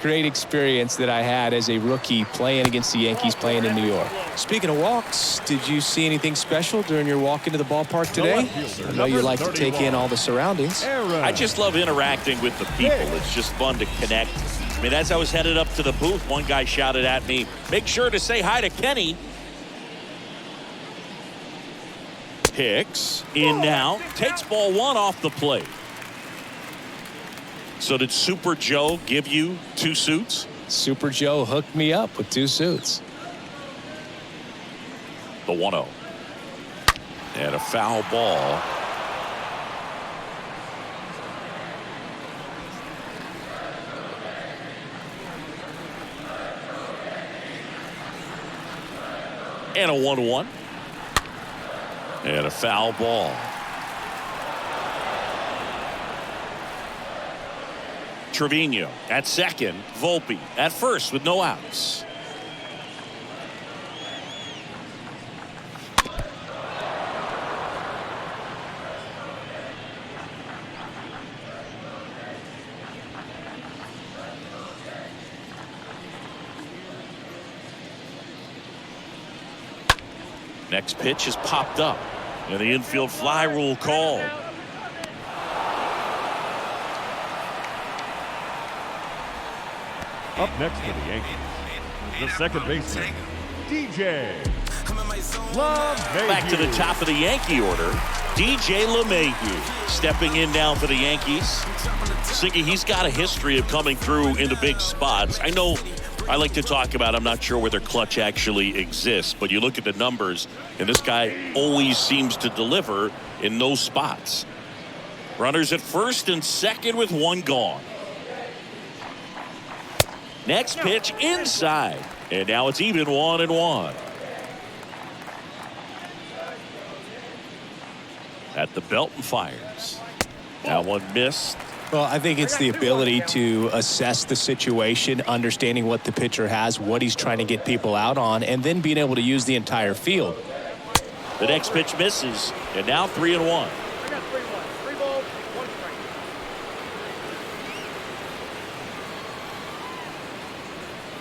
experience that I had as a rookie playing against the Yankees, playing in New York. Speaking of walks, did you see anything special during your walk into the ballpark today? I know you like to take in all the surroundings. I just love interacting with the people. It's just fun to connect. I mean, as I was headed up to the booth, one guy shouted at me, "Make sure to say hi to Kenny." Hicks in now, takes ball 1 off the plate. So did Super Joe give you 2 suits? Super Joe hooked me up with 2 suits. The 1-0. And a foul ball. And a 1-1. And a foul ball. Trevino at second. Volpe at first with no outs. Next pitch is popped up, and the infield fly rule called. Up next for the Yankees, the second baseman, DJ LeMahieu. Back to the top of the Yankee order, DJ LeMahieu stepping in now for the Yankees. Siggy, he's got a history of coming through in the big spots. I know I like to talk about, I'm not sure whether clutch actually exists, but you look at the numbers, and this guy always seems to deliver in those spots. Runners at first and second with 1 gone. Next pitch inside, and now it's even 1-1. At the belt and fires. That one missed. Well, I think it's the ability to assess the situation, understanding what the pitcher has, what he's trying to get people out on, and then being able to use the entire field. The next pitch misses, and now 3-1. I got 3-1. 3 balls, 1 strike.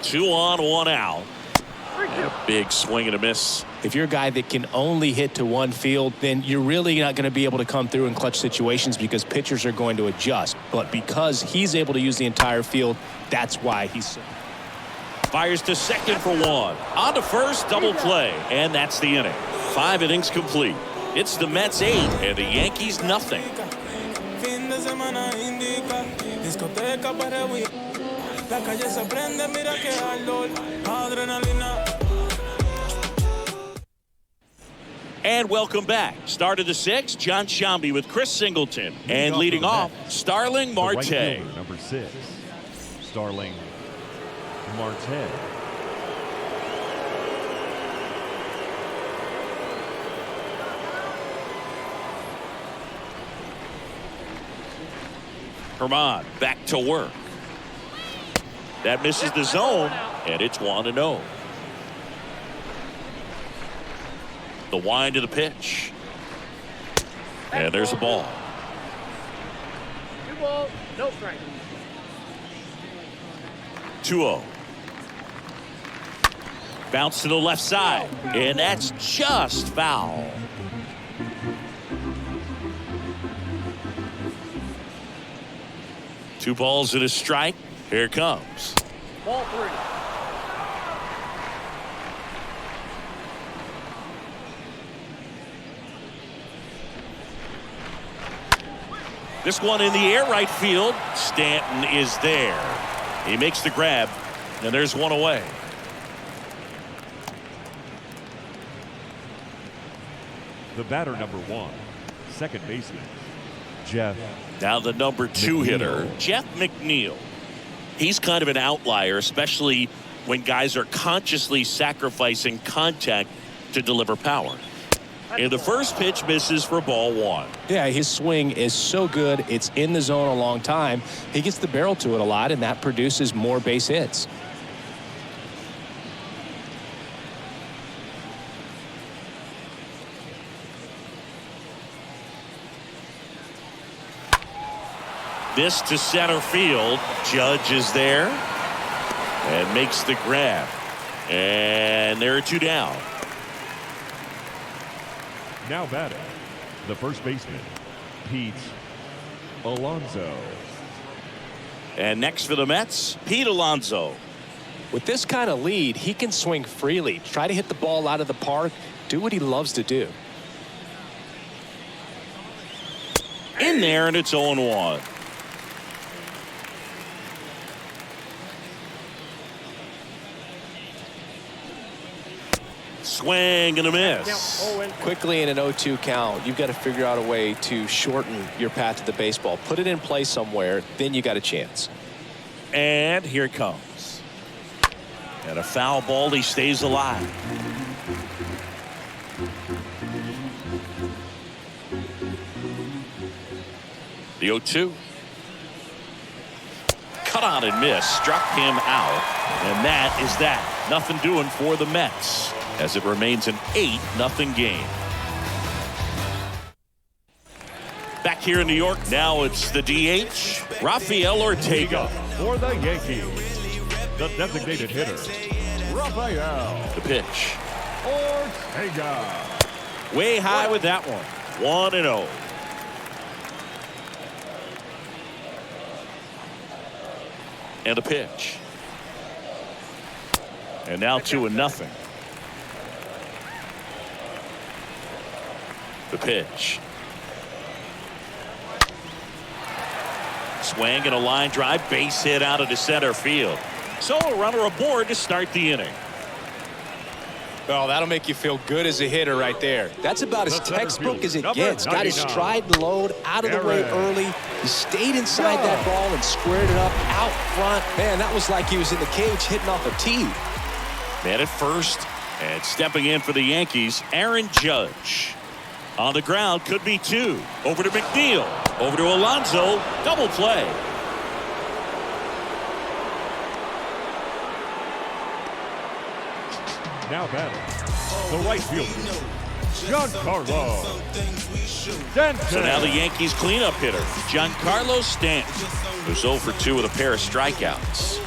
2 on, 1 out. And a big swing and a miss. If you're a guy that can only hit to one field, then you're really not going to be able to come through in clutch situations because pitchers are going to adjust. But because he's able to use the entire field, that's why he's... Fires to second for 1. On to first, double play. And that's the inning. 5 innings complete. It's the Mets 8 and the Yankees nothing. And welcome back. Start of the 6th, John Sciambi with Chris Singleton. And leading off, Starling Marte. Right fielder, number 6, Starling Marte. Herman back to work. That misses the zone, and it's 1-0. The wind of the pitch. And there's a ball. 2 balls, no strike. 2-0. Bounce to the left side, and that's just foul. Two balls and a strike. Here it comes. Ball 3. This one in the air right field. Stanton is there. He makes the grab, and there's one away. The batter, number 1, second baseman, Jeff. Now the number 2 hitter, Jeff McNeil. He's kind of an outlier, especially when guys are consciously sacrificing contact to deliver power. And the first pitch misses for ball 1. Yeah, his swing is so good. It's in the zone a long time. He gets the barrel to it a lot, and that produces more base hits. This to center field. Judge is there and makes the grab. And there are 2 down. Now batting, the first baseman, Pete Alonso. And next for the Mets, Pete Alonso. With this kind of lead, he can swing freely, try to hit the ball out of the park, do what he loves to do. In there, and it's 0-1. Swing and a miss. Quickly in an 0-2 count, you've got to figure out a way to shorten your path to the baseball. Put it in play somewhere, then you got a chance. And here it comes. And a foul ball, he stays alive. The 0-2. Cut on and miss. Struck him out. And that is that. Nothing doing for the Mets, as it remains an 8-0 game. Back here in New York, now it's the DH, Rafael Ortega. For the Yankees, the designated hitter, Rafael The pitch. Ortega. Way high with that one. 1-0. And a pitch. And now 2-0. The pitch. Swing and a line drive, base hit out of the center field. So a runner aboard to start the inning. Oh, that'll make you feel good as a hitter right there. That's about as textbook as it gets. Got his stride and load out of the way early. He stayed inside that ball and squared it up out front. Man, that was like he was in the cage hitting off a tee. Man at first, and stepping in for the Yankees, Aaron Judge. On the ground, could be 2. Over to McNeil. Over to Alonso. Double play. Now batting, the right fielder, Giancarlo Stanton. So now the Yankees cleanup hitter, Giancarlo Stanton, who's 0 for 2 with a pair of strikeouts.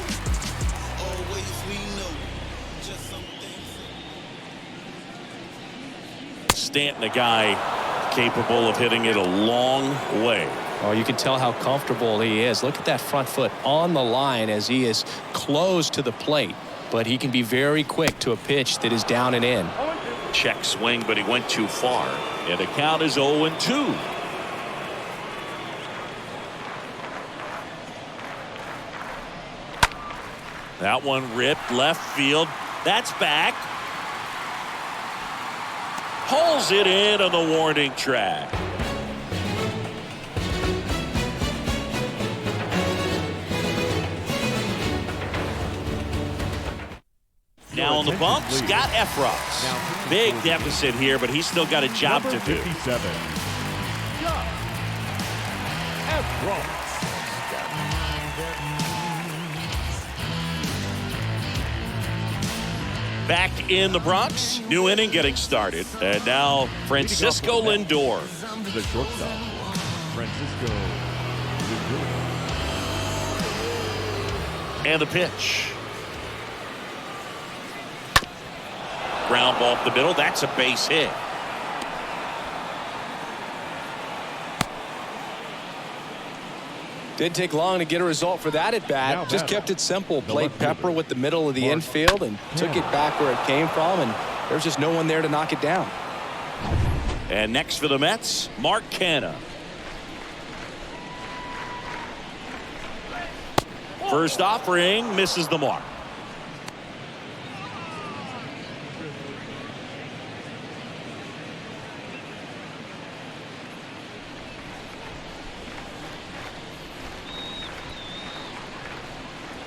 Stanton, a guy capable of hitting it a long way. Oh, you can tell how comfortable he is. Look at that front foot on the line as he is close to the plate. But he can be very quick to a pitch that is down and in. Check swing, but he went too far. And the count is 0-2. That one ripped left field. That's back. Pulls it in on the warning track. Now on the bump, Scott Efros. Big deficit here, but he's still got a job to do. 57. Efros. Back in the Bronx, new inning getting started. And now Francisco Lindor. The shortstop, Francisco Lindor. And the pitch. Ground ball up the middle. That's a base hit. Didn't take long to get a result for that at bat. Just kept it simple. Played pepper with the middle of the infield and took it back where it came from. And there's just no one there to knock it down. And next for the Mets, Mark Canha. First offering misses the mark.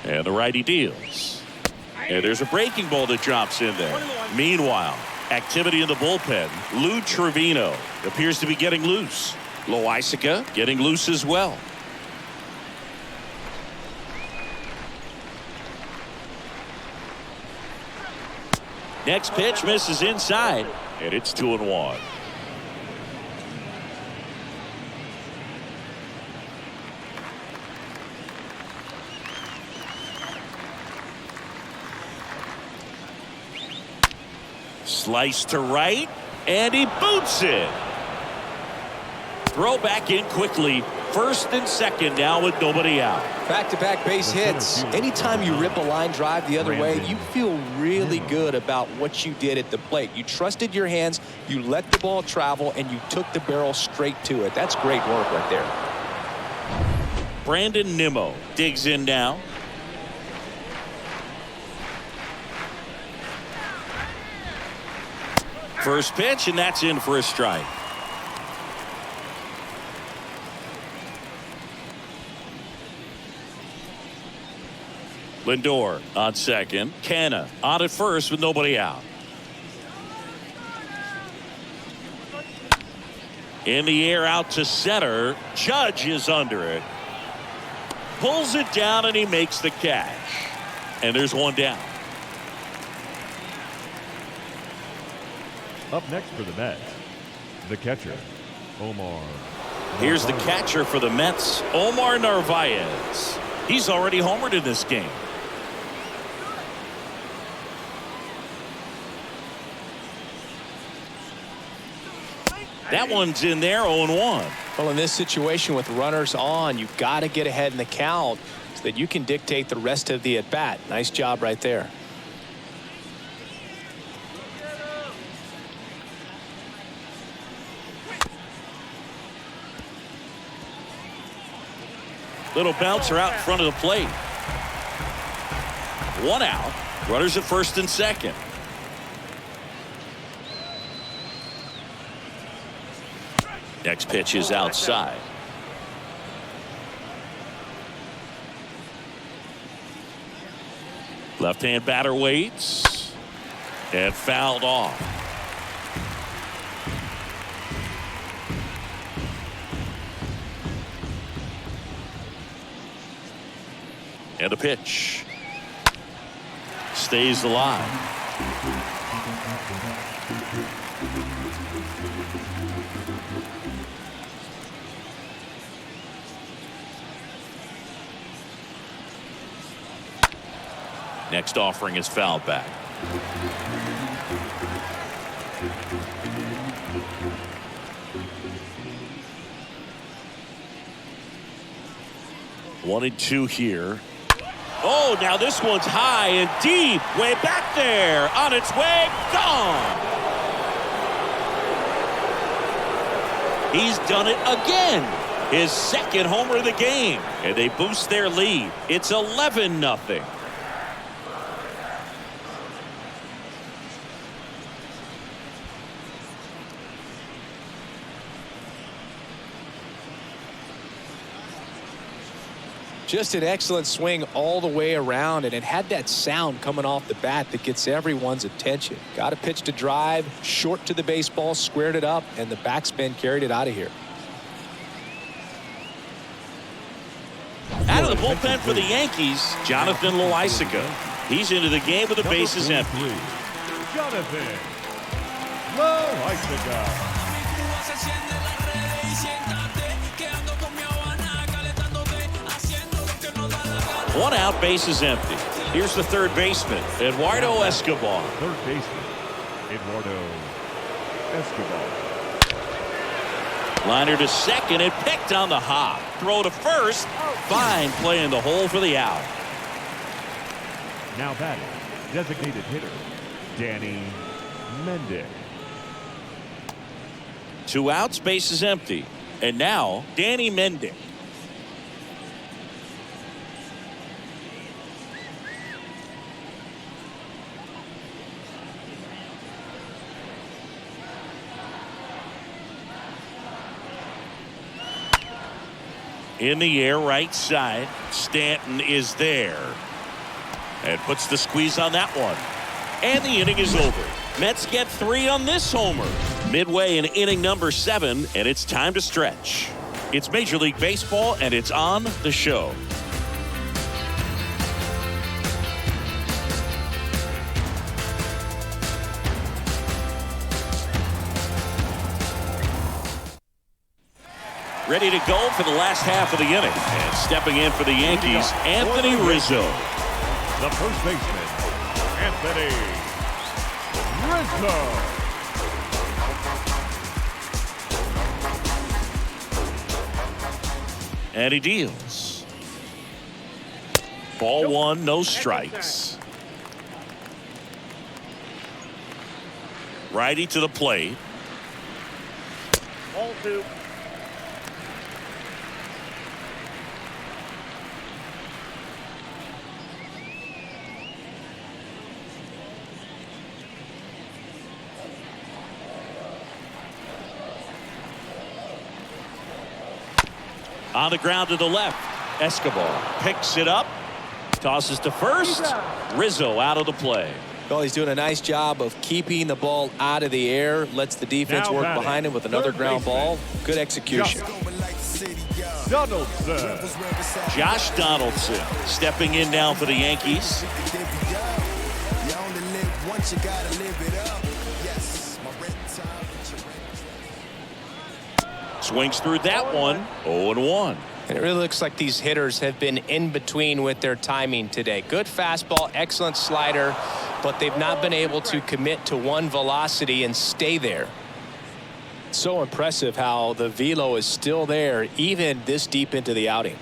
And the righty deals. And there's a breaking ball that drops in there. Meanwhile, activity in the bullpen. Lou Trevino appears to be getting loose. Loaisiga getting loose as well. Next pitch misses inside, and it's 2-1. Slice to right, and he boots it. Throw back in quickly. First and second now with nobody out. Back-to-back base hits. Anytime you rip a line drive the other way, you feel really good about what you did at the plate. You trusted your hands, you let the ball travel, and you took the barrel straight to it. That's great work right there. Brandon Nimmo digs in now. First pitch, and that's in for a strike. Lindor on second. Canna on at first with nobody out. In the air out to center. Judge is under it. Pulls it down and he makes the catch. And there's one down. Up next for the Mets, the catcher, Omar. Here's the catcher for the Mets, Omar Narvaez. He's already homered in this game. That one's in there, 0-1. Well, in this situation with runners on, you've got to get ahead in the count so that you can dictate the rest of the at-bat. Nice job right there. Little bouncer out in front of the plate. One out. Runners at first and second. Next pitch is outside. Left-hand batter waits. And fouled off. And a pitch. Stays alive. Next offering is fouled back. One and two here. Oh, now this one's high and deep. Way back there. On its way. Gone. He's done it again. His second homer of the game. And they boost their lead. It's 11-0. Just an excellent swing all the way around, and it had that sound coming off the bat that gets everyone's attention. Got a pitch to drive, short to the baseball, squared it up, and the backspin carried it out of here. Out of the bullpen for the Yankees, Jonathan Loaisiga. He's into the game with the bases empty. Jonathan Loaisiga. One out, bases empty. Here's the third baseman, Eduardo Escobar. Third baseman, Eduardo Escobar. Liner to second and picked on the hop. Throw to first. Fine play in the hole for the out. Now batting, designated hitter, Danny Mendick. Two outs, bases empty. And now, Danny Mendick. In the air, right side. Stanton is there. and puts the squeeze on that one. And the inning is over. Mets get 3 on this homer. Midway in inning number 7, and it's time to stretch. It's Major League Baseball, and it's on the show. Ready to go for the last half of the inning. And stepping in for the Yankees, Anthony Rizzo. The first baseman, Anthony Rizzo. And he deals. Ball 1, no strikes. Righty to the plate. Ball 2. On the ground to the left. Escobar picks it up. Tosses to first. Rizzo out of the play. Well, he's doing a nice job of keeping the ball out of the air. Lets the defense Now work batting, behind him with another third ground baseman. ball. Good execution. Donaldson. Josh Donaldson stepping in now for the Yankees. You only live once, you gotta live it up. Yes, my red tie with your red dress. Swings through that one. 0-1. And it really looks like these hitters have been in between with their timing today. Good fastball, excellent slider, but they've not been able to commit to one velocity and stay there. So impressive how the velo is still there even this deep into the outing.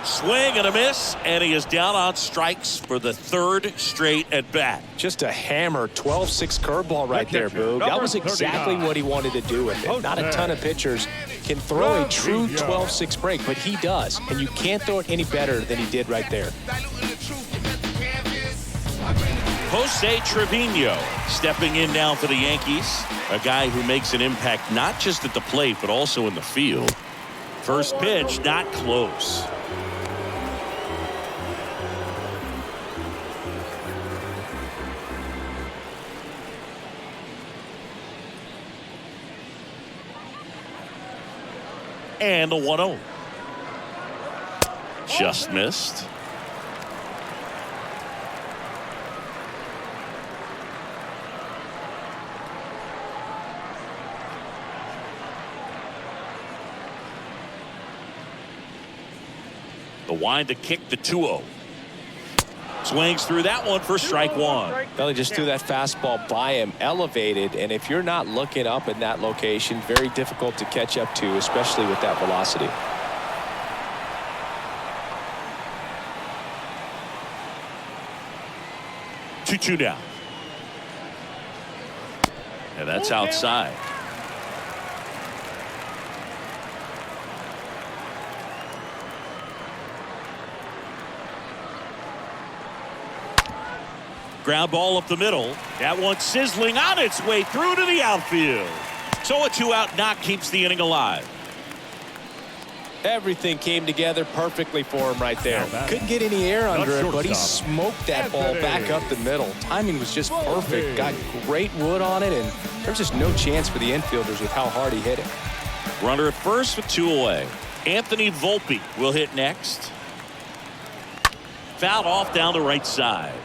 Swing and a miss, and he is down on strikes for the 3rd straight at bat. Just a hammer 12-6 curveball right there, Boog. That was exactly what he wanted to do with it. Not a ton of pitchers can throw a true 12-6 break, but he does, and you can't throw it any better than he did right there. Jose Trevino stepping in now for the Yankees. A guy who makes an impact not just at the plate, but also in the field. First pitch, not close. And the 1-0. Just missed. The wind to kick the 2-0. Swings through that one for strike 1. They just threw that fastball by him, elevated, and if you're not looking up in that location, very difficult to catch up to, especially with that velocity. Two down. And that's outside. Ground ball up the middle. That one sizzling on its way through to the outfield. So a 2-out knock keeps the inning alive. Everything came together perfectly for him right there. Couldn't get any air under it, but he smoked that ball back up the middle. Timing was just perfect. Got great wood on it, and there's just no chance for the infielders with how hard he hit it. Runner at first with 2 away. Anthony Volpe will hit next. Fouled off down the right side.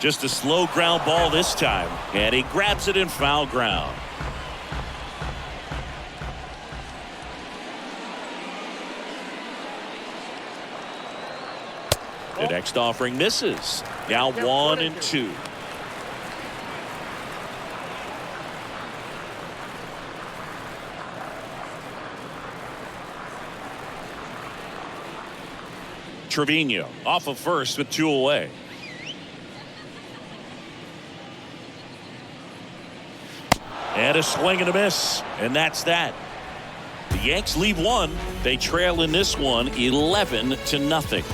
Just a slow ground ball this time, and he grabs it in foul ground. The next offering misses. Now 1-2. Trevino off of first with 2 away. And a swing and a miss. And that's that. The Yanks leave one. They trail in this one 11-0.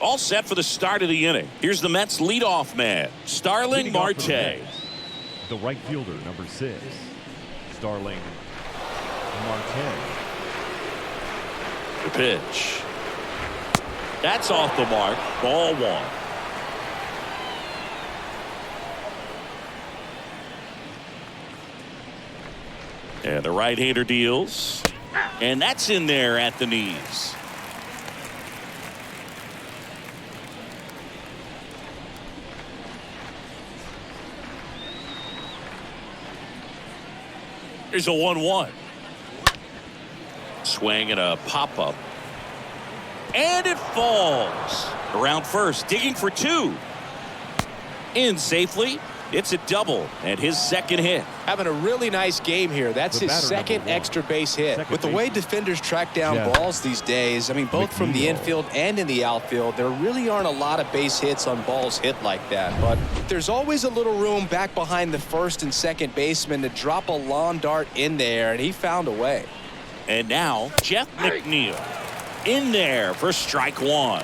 All set for the start of the inning. Here's the Mets leadoff man, Starling Leading off for the Marte. Mets, the right fielder, number 6, Starling Marte. The pitch. That's off the mark. Ball 1. And the right-hander deals. And that's in there at the knees. Here's a 1-1. Swing and a pop-up. And it falls. Around first, digging for 2. In safely. It's a double and his second hit. Having a really nice game here. That's The his batter, second number 1. extra base hit. Second With the way baseman. defenders track down Jeff balls these days, I mean, both from the McNeil. infield and in the outfield, there really aren't a lot of base hits on balls hit like that. But there's always a little room back behind the first and second baseman to drop a lawn dart in there, and he found a way. And now Jeff McNeil in there for strike 1.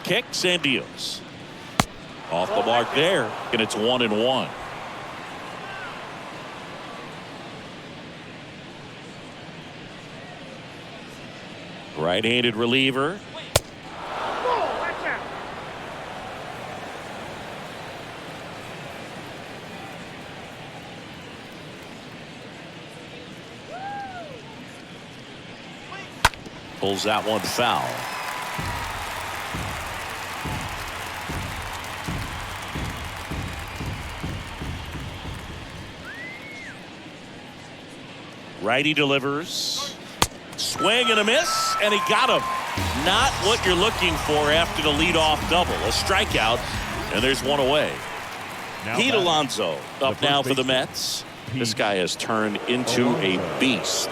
Kicks and deals. Off the mark there, and it's 1-1. Right-handed reliever. Oh, watch out. Pulls that one foul. Righty delivers. Swing and a miss, and he got him. Not what you're looking for after the leadoff double. A strikeout, and there's one away. Now Pete batting, Alonso up the now first for the baseman, Mets. Pete This guy has turned into a Alonso. beast.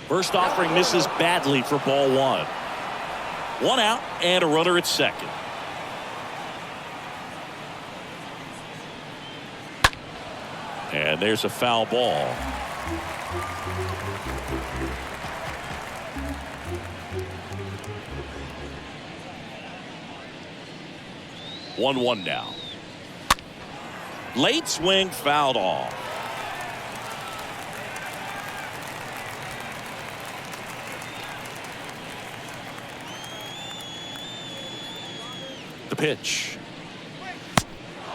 First offering misses badly for ball 1. 1 out and a runner at second. And there's a foul ball. One now. Late swing fouled off. The pitch.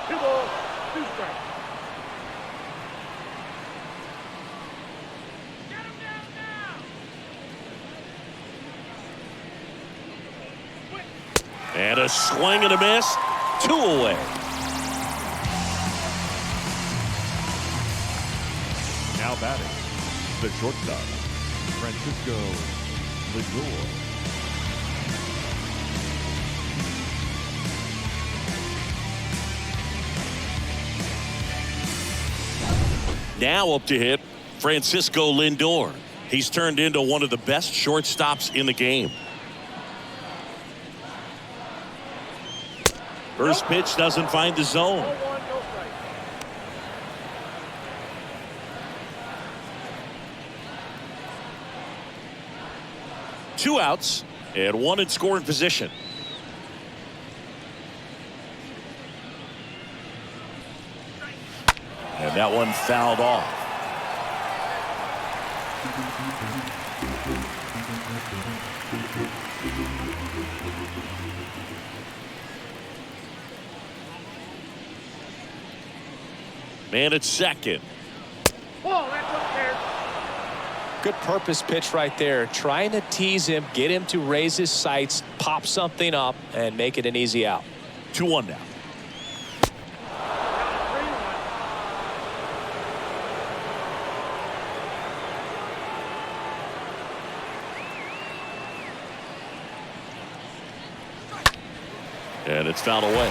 2 balls, 2 strikes. And a swing and a miss. 2 away. Now batting, the shortstop, Francisco Lindor. Now up to hit Francisco Lindor. He's turned into one of the best shortstops in the game. First pitch doesn't find the zone. 0-1, no strikes. Two outs and 1 in scoring position. And that one fouled off. Man at second. Ball, that's up there. Good purpose pitch right there. Trying to tease him, get him to raise his sights, pop something up, and make it an easy out. 2-1 now. Down to 3-1. And it's fouled away.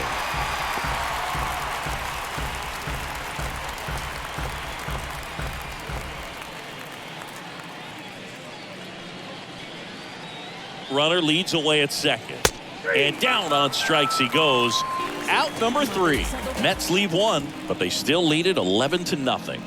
Runner leads away at second. And down on strikes he goes. Out number 3. Mets leave 1, but they still lead it 11-0.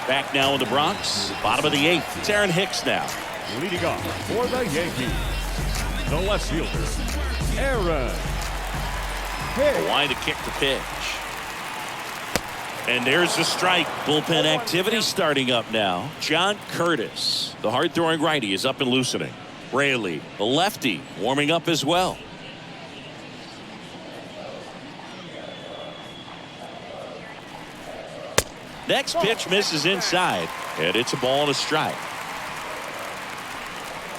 Back now in the Bronx, bottom of the 8th. It's Aaron Hicks now. Leading off for the Yankees, the left fielder, Aaron Hicks. Line to kick the pitch. And there's the strike. Bullpen activity starting up now. John Curtis, the hard-throwing righty, is up and loosening. Raley, the lefty, warming up as well. Next pitch misses inside, and it's a ball and a strike.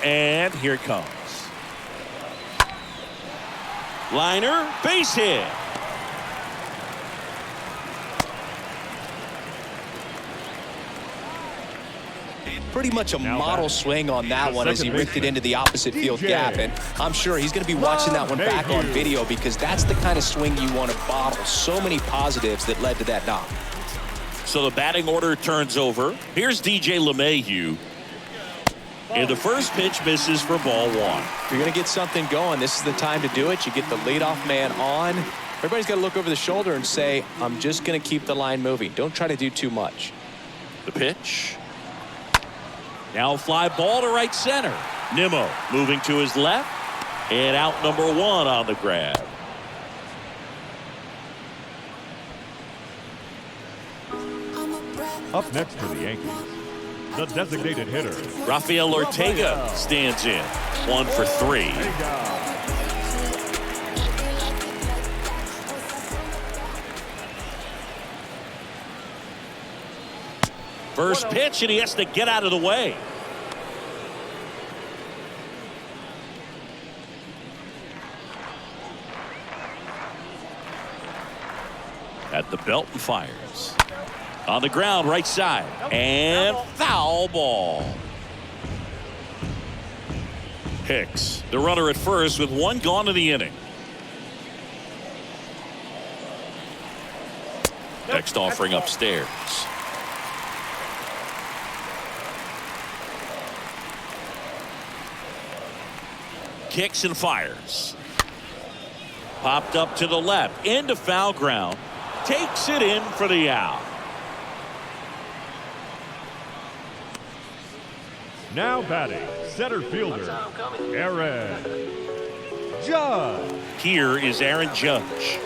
And here it comes. Liner, base hit. Pretty much a model swing on that one as he ripped it into the opposite field gap, and I'm sure he's going to be watching that one back on video because that's the kind of swing you want to bottle. So many positives that led to that knock. So the batting order turns over. Here's DJ LeMahieu. And the first pitch misses for ball 1. If you're going to get something going, this is the time to do it. You get the leadoff man on. Everybody's got to look over the shoulder and say, I'm just going to keep the line moving. Don't try to do too much. The pitch. Now a fly ball to right center. Nimmo moving to his left. And out number 1 on the grab. Up next for the Yankees, the designated hitter, Rafael Ortega stands in. 1 for 3. First pitch, and he has to get out of the way. At the belt and fires. On the ground, right side. And foul ball. Hicks, the runner at first with 1 gone in the inning. Next offering upstairs. Kicks and fires. Popped up to the left. Into foul ground. Takes it in for the out. now batting, center fielder, Aaron Judge. Here is Aaron Judge.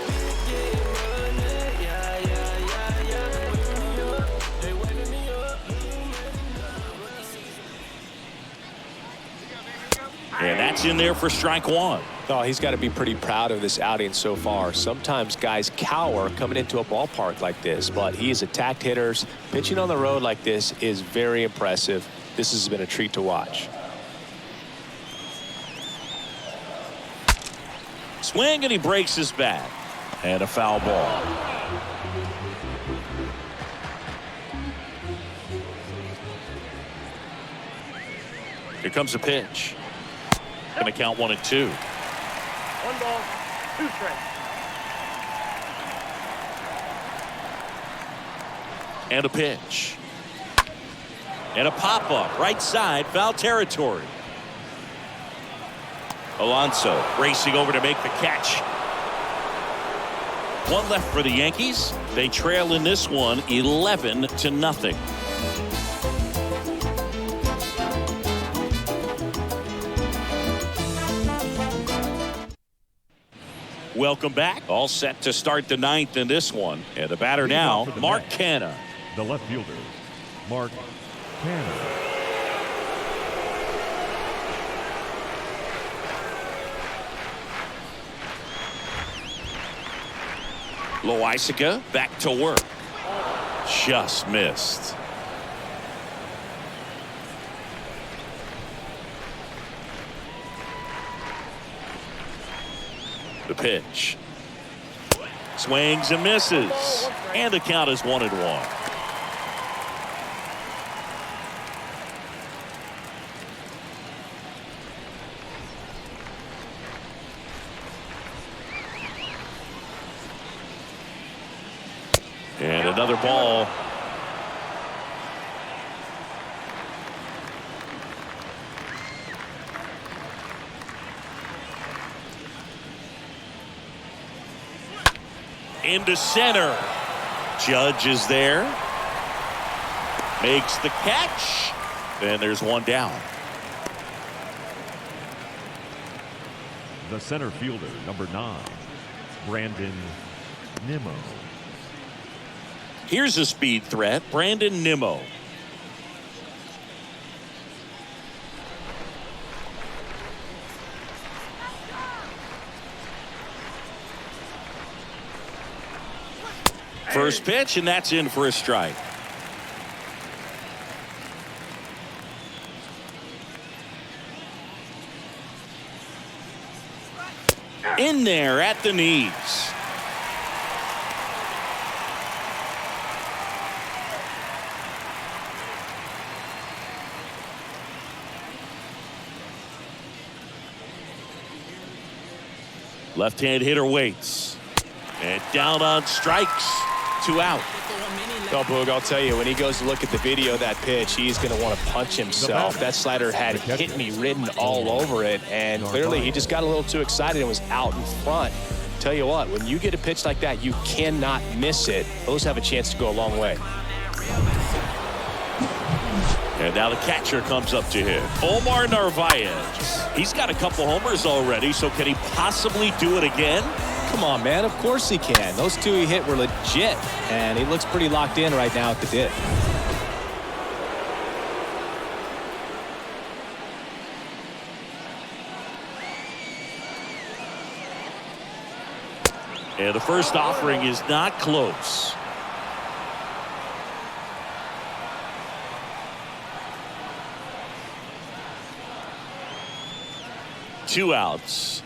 And that's in there for strike one. Oh, he's got to be pretty proud of this outing so far. Sometimes guys cower coming into a ballpark like this, but he has attacked hitters. Pitching on the road like this is very impressive. This has been a treat to watch. Swing, and he breaks his bat. And a foul ball. Here comes a pitch. Going to count 1 and 2. 1 ball, 2 strikes. And a pitch. And a pop-up, right side, foul territory. Alonso racing over to make the catch. 1 left for the Yankees. They trail in this one 11-0. Welcome back. All set to start the 9th in this one. And the batter now, Mark Canha. The left fielder, Mark Canha. Loaisiga back to work. Just missed. The pitch. Swings and misses. And the count is 1 and 1. Another ball. Into center. Judge is there. Makes the catch. And there's one down. The center fielder, number 9, Brandon Nimmo. Here's a speed threat, Brandon Nimmo. First pitch, and that's in for a strike. In there at the knees. Left-hand hitter waits. And down on strikes. 2 out. Oh, Boog, I'll tell you, when he goes to look at the video of that pitch, he's going to want to punch himself. That slider had hit me written all over it, and clearly he just got a little too excited and was out in front. Tell you what, when you get a pitch like that, you cannot miss it. Those have a chance to go a long way. And now the catcher comes up to him. Omar Narvaez. He's got a couple homers already, so can he possibly do it again? Come on, man. Of course he can. Those 2 he hit were legit, and he looks pretty locked in right now at the dip. And the first offering is not close. Two outs.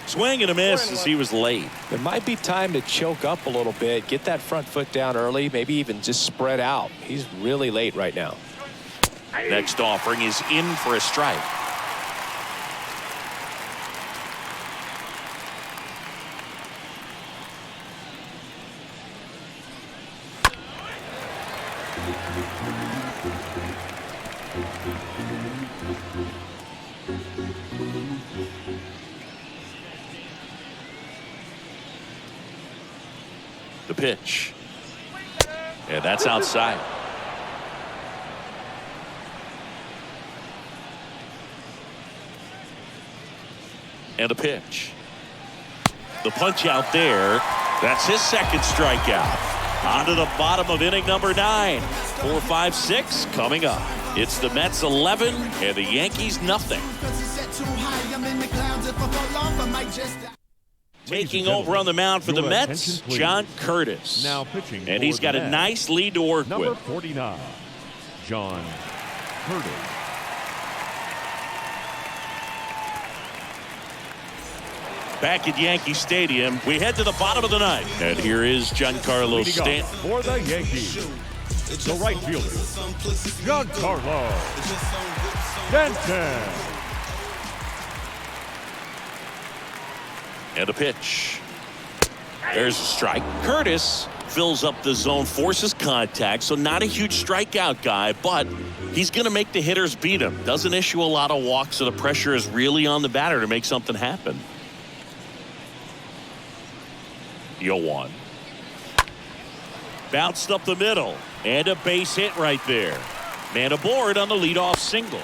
Swing and a miss as he was late. There might be time to choke up a little bit, get that front foot down early, maybe even just spread out. He's really late right now. Next offering is in for a strike. The pitch. And that's outside. And a pitch. The punch out there. That's his second strikeout. On to the bottom of inning number 9. 4, 5, 6 coming up. It's the Mets 11 and the Yankees nothing. Taking over on the mound for the Mets, John Curtis. Now pitching, and he's got a nice lead to work number with. 49, John Curtis. Back at Yankee Stadium, we head to the bottom of the 9th. And here is Giancarlo Stanton. For the Yankees, the right fielder, Giancarlo Stanton. And a pitch. There's a strike. Curtis fills up the zone, forces contact, so not a huge strikeout guy, but he's going to make the hitters beat him. Doesn't issue a lot of walks, so the pressure is really on the batter to make something happen. 0-1. Bounced up the middle, and a base hit right there. Man aboard on the leadoff single.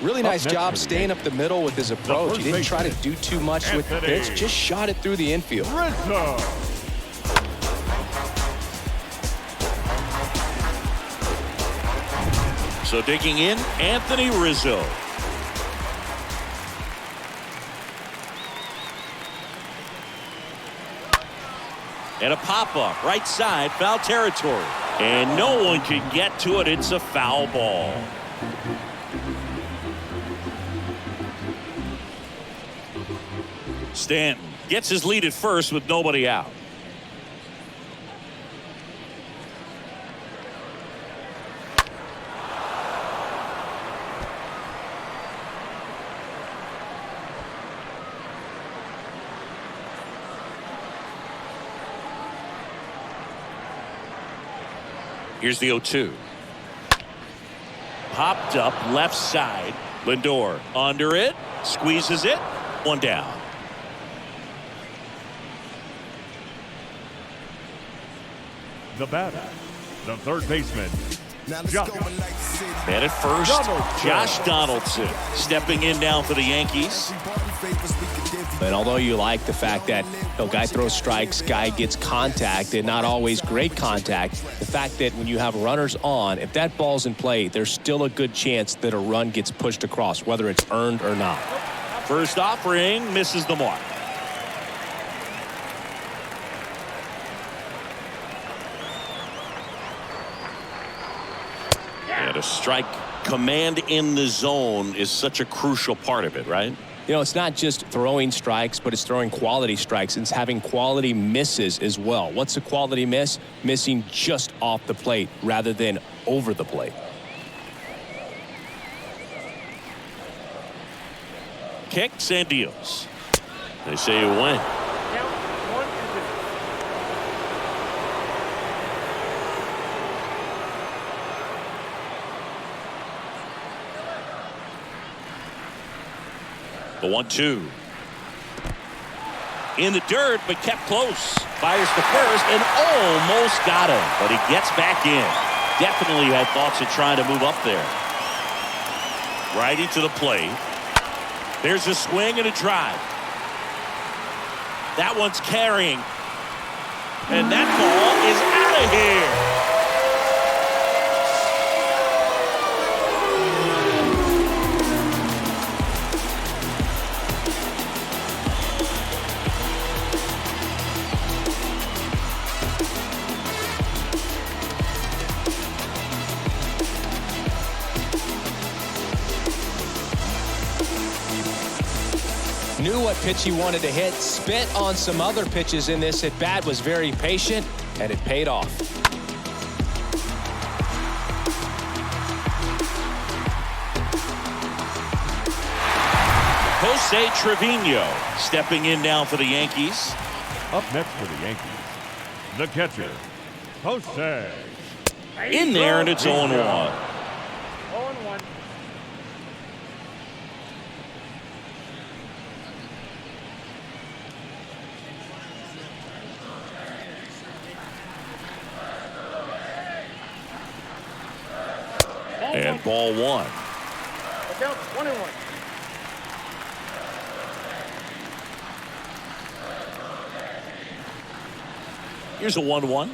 Really nice job staying up the middle with his approach. He didn't try to do too much with the pitch, just shot it through the infield. So digging in, Anthony Rizzo. And a pop-up, right side, foul territory. And no one can get to it. It's a foul ball. Stanton gets his lead at first with nobody out. Here's the 0-2. Popped up left side. Lindor under it. Squeezes it. One down. The batter, the third baseman, Josh. Man at first, Josh Donaldson stepping in now for the Yankees. And although you like the fact that guy throws strikes, guy gets contact, and not always great contact, the fact that when you have runners on, if that ball's in play, there's still a good chance that a run gets pushed across, whether it's earned or not. First offering misses the mark. And a strike. Command in the zone is such a crucial part of it, right? It's not just throwing strikes, but it's throwing quality strikes and it's having quality misses as well. What's a quality miss? Missing just off the plate rather than over the plate. Kicks and deals. They say you win. Count 1-2. The 1-2. In the dirt, but kept close. Fires to first and almost got him. But he gets back in. Definitely had thoughts of trying to move up there. Righty to the plate. There's a swing and a drive. That one's carrying. And that ball is out of here. Knew what pitch he wanted to hit, spit on some other pitches in this at bat, was very patient, and it paid off. Jose Trevino stepping in now for the Yankees. Up next for the Yankees, the catcher, Jose. In there, and it's 0-1. 0-1. And ball one. The count 1-1. Here's a 1-1.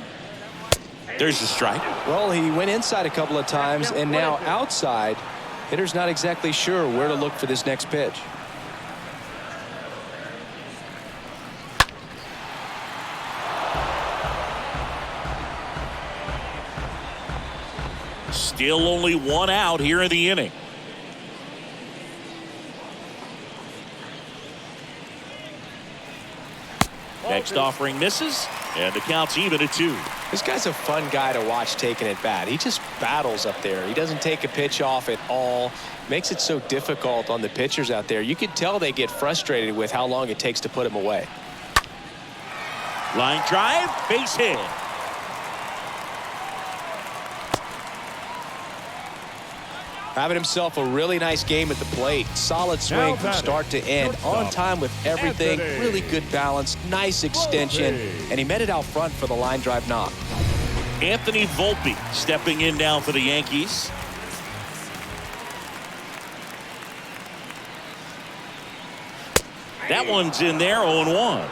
There's a strike. Well, he went inside a couple of times, and now outside. Hitter's not exactly sure where to look for this next pitch. Still only one out here in the inning. Next offering misses, and the count's even at 2. This guy's a fun guy to watch taking at bat. He just battles up there. He doesn't take a pitch off at all. Makes it so difficult on the pitchers out there. You can tell they get frustrated with how long it takes to put him away. Line drive, base hit. Having himself a really nice game at the plate. Solid swing from start to end. On time with everything. Really good balance. Nice extension. And he met it out front for the line drive knock. Anthony Volpe stepping in now for the Yankees. That one's in there, 0-1.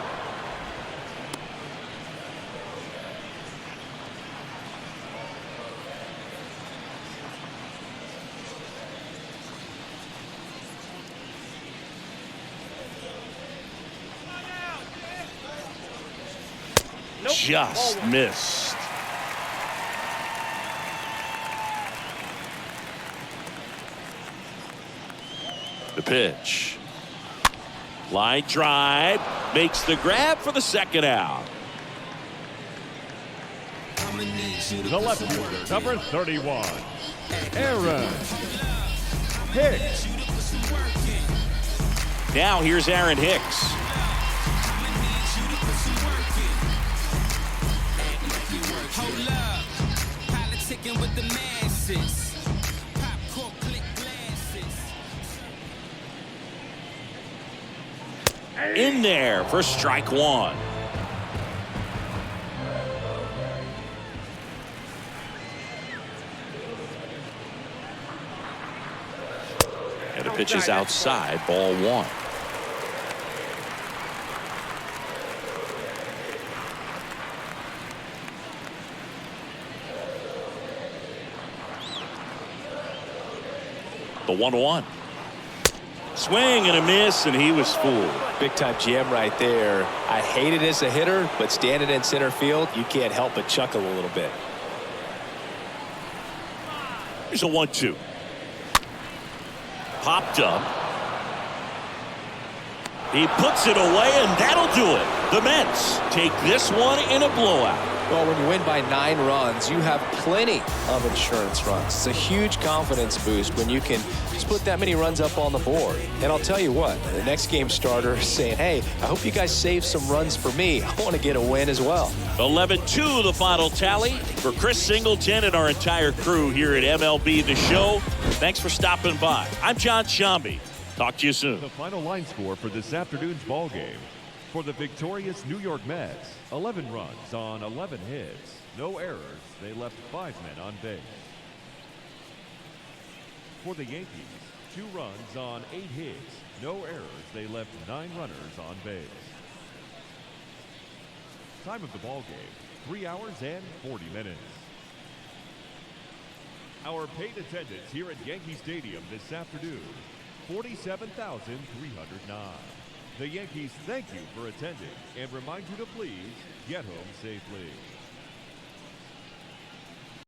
Just missed. The pitch. Line drive. Makes the grab for the second out. The left fielder, number 31, Aaron Hicks. Now here's Aaron Hicks. kicking with the masses. Popcorn click glasses. In there for strike one. And the pitch is outside, ball one. The 1-1. Swing and a miss, and he was fooled. Big time jam right there. I hate it as a hitter, but standing in center field, you can't help but chuckle a little bit. Here's a 1-2. Popped up. He puts it away, and that'll do it. The Mets take this one in a blowout. Well, when you win by 9 runs, you have plenty of insurance runs. It's a huge confidence boost when you can just put that many runs up on the board. And I'll tell you what, the next game starter is saying, hey, I hope you guys save some runs for me. I want to get a win as well. 11-2 the final tally. For Chris Singleton and our entire crew here at MLB The Show, thanks for stopping by. I'm John Shambi. Talk to you soon. The final line score for this afternoon's ball game. For the victorious New York Mets, 11 runs on 11 hits, no errors. They left 5 men on base. For the Yankees, 2 runs on 8 hits, no errors. They left 9 runners on base. Time of the ball game, 3 hours and 40 minutes. Our paid attendance here at Yankee Stadium this afternoon, 47,309. The Yankees thank you for attending and remind you to please get home safely.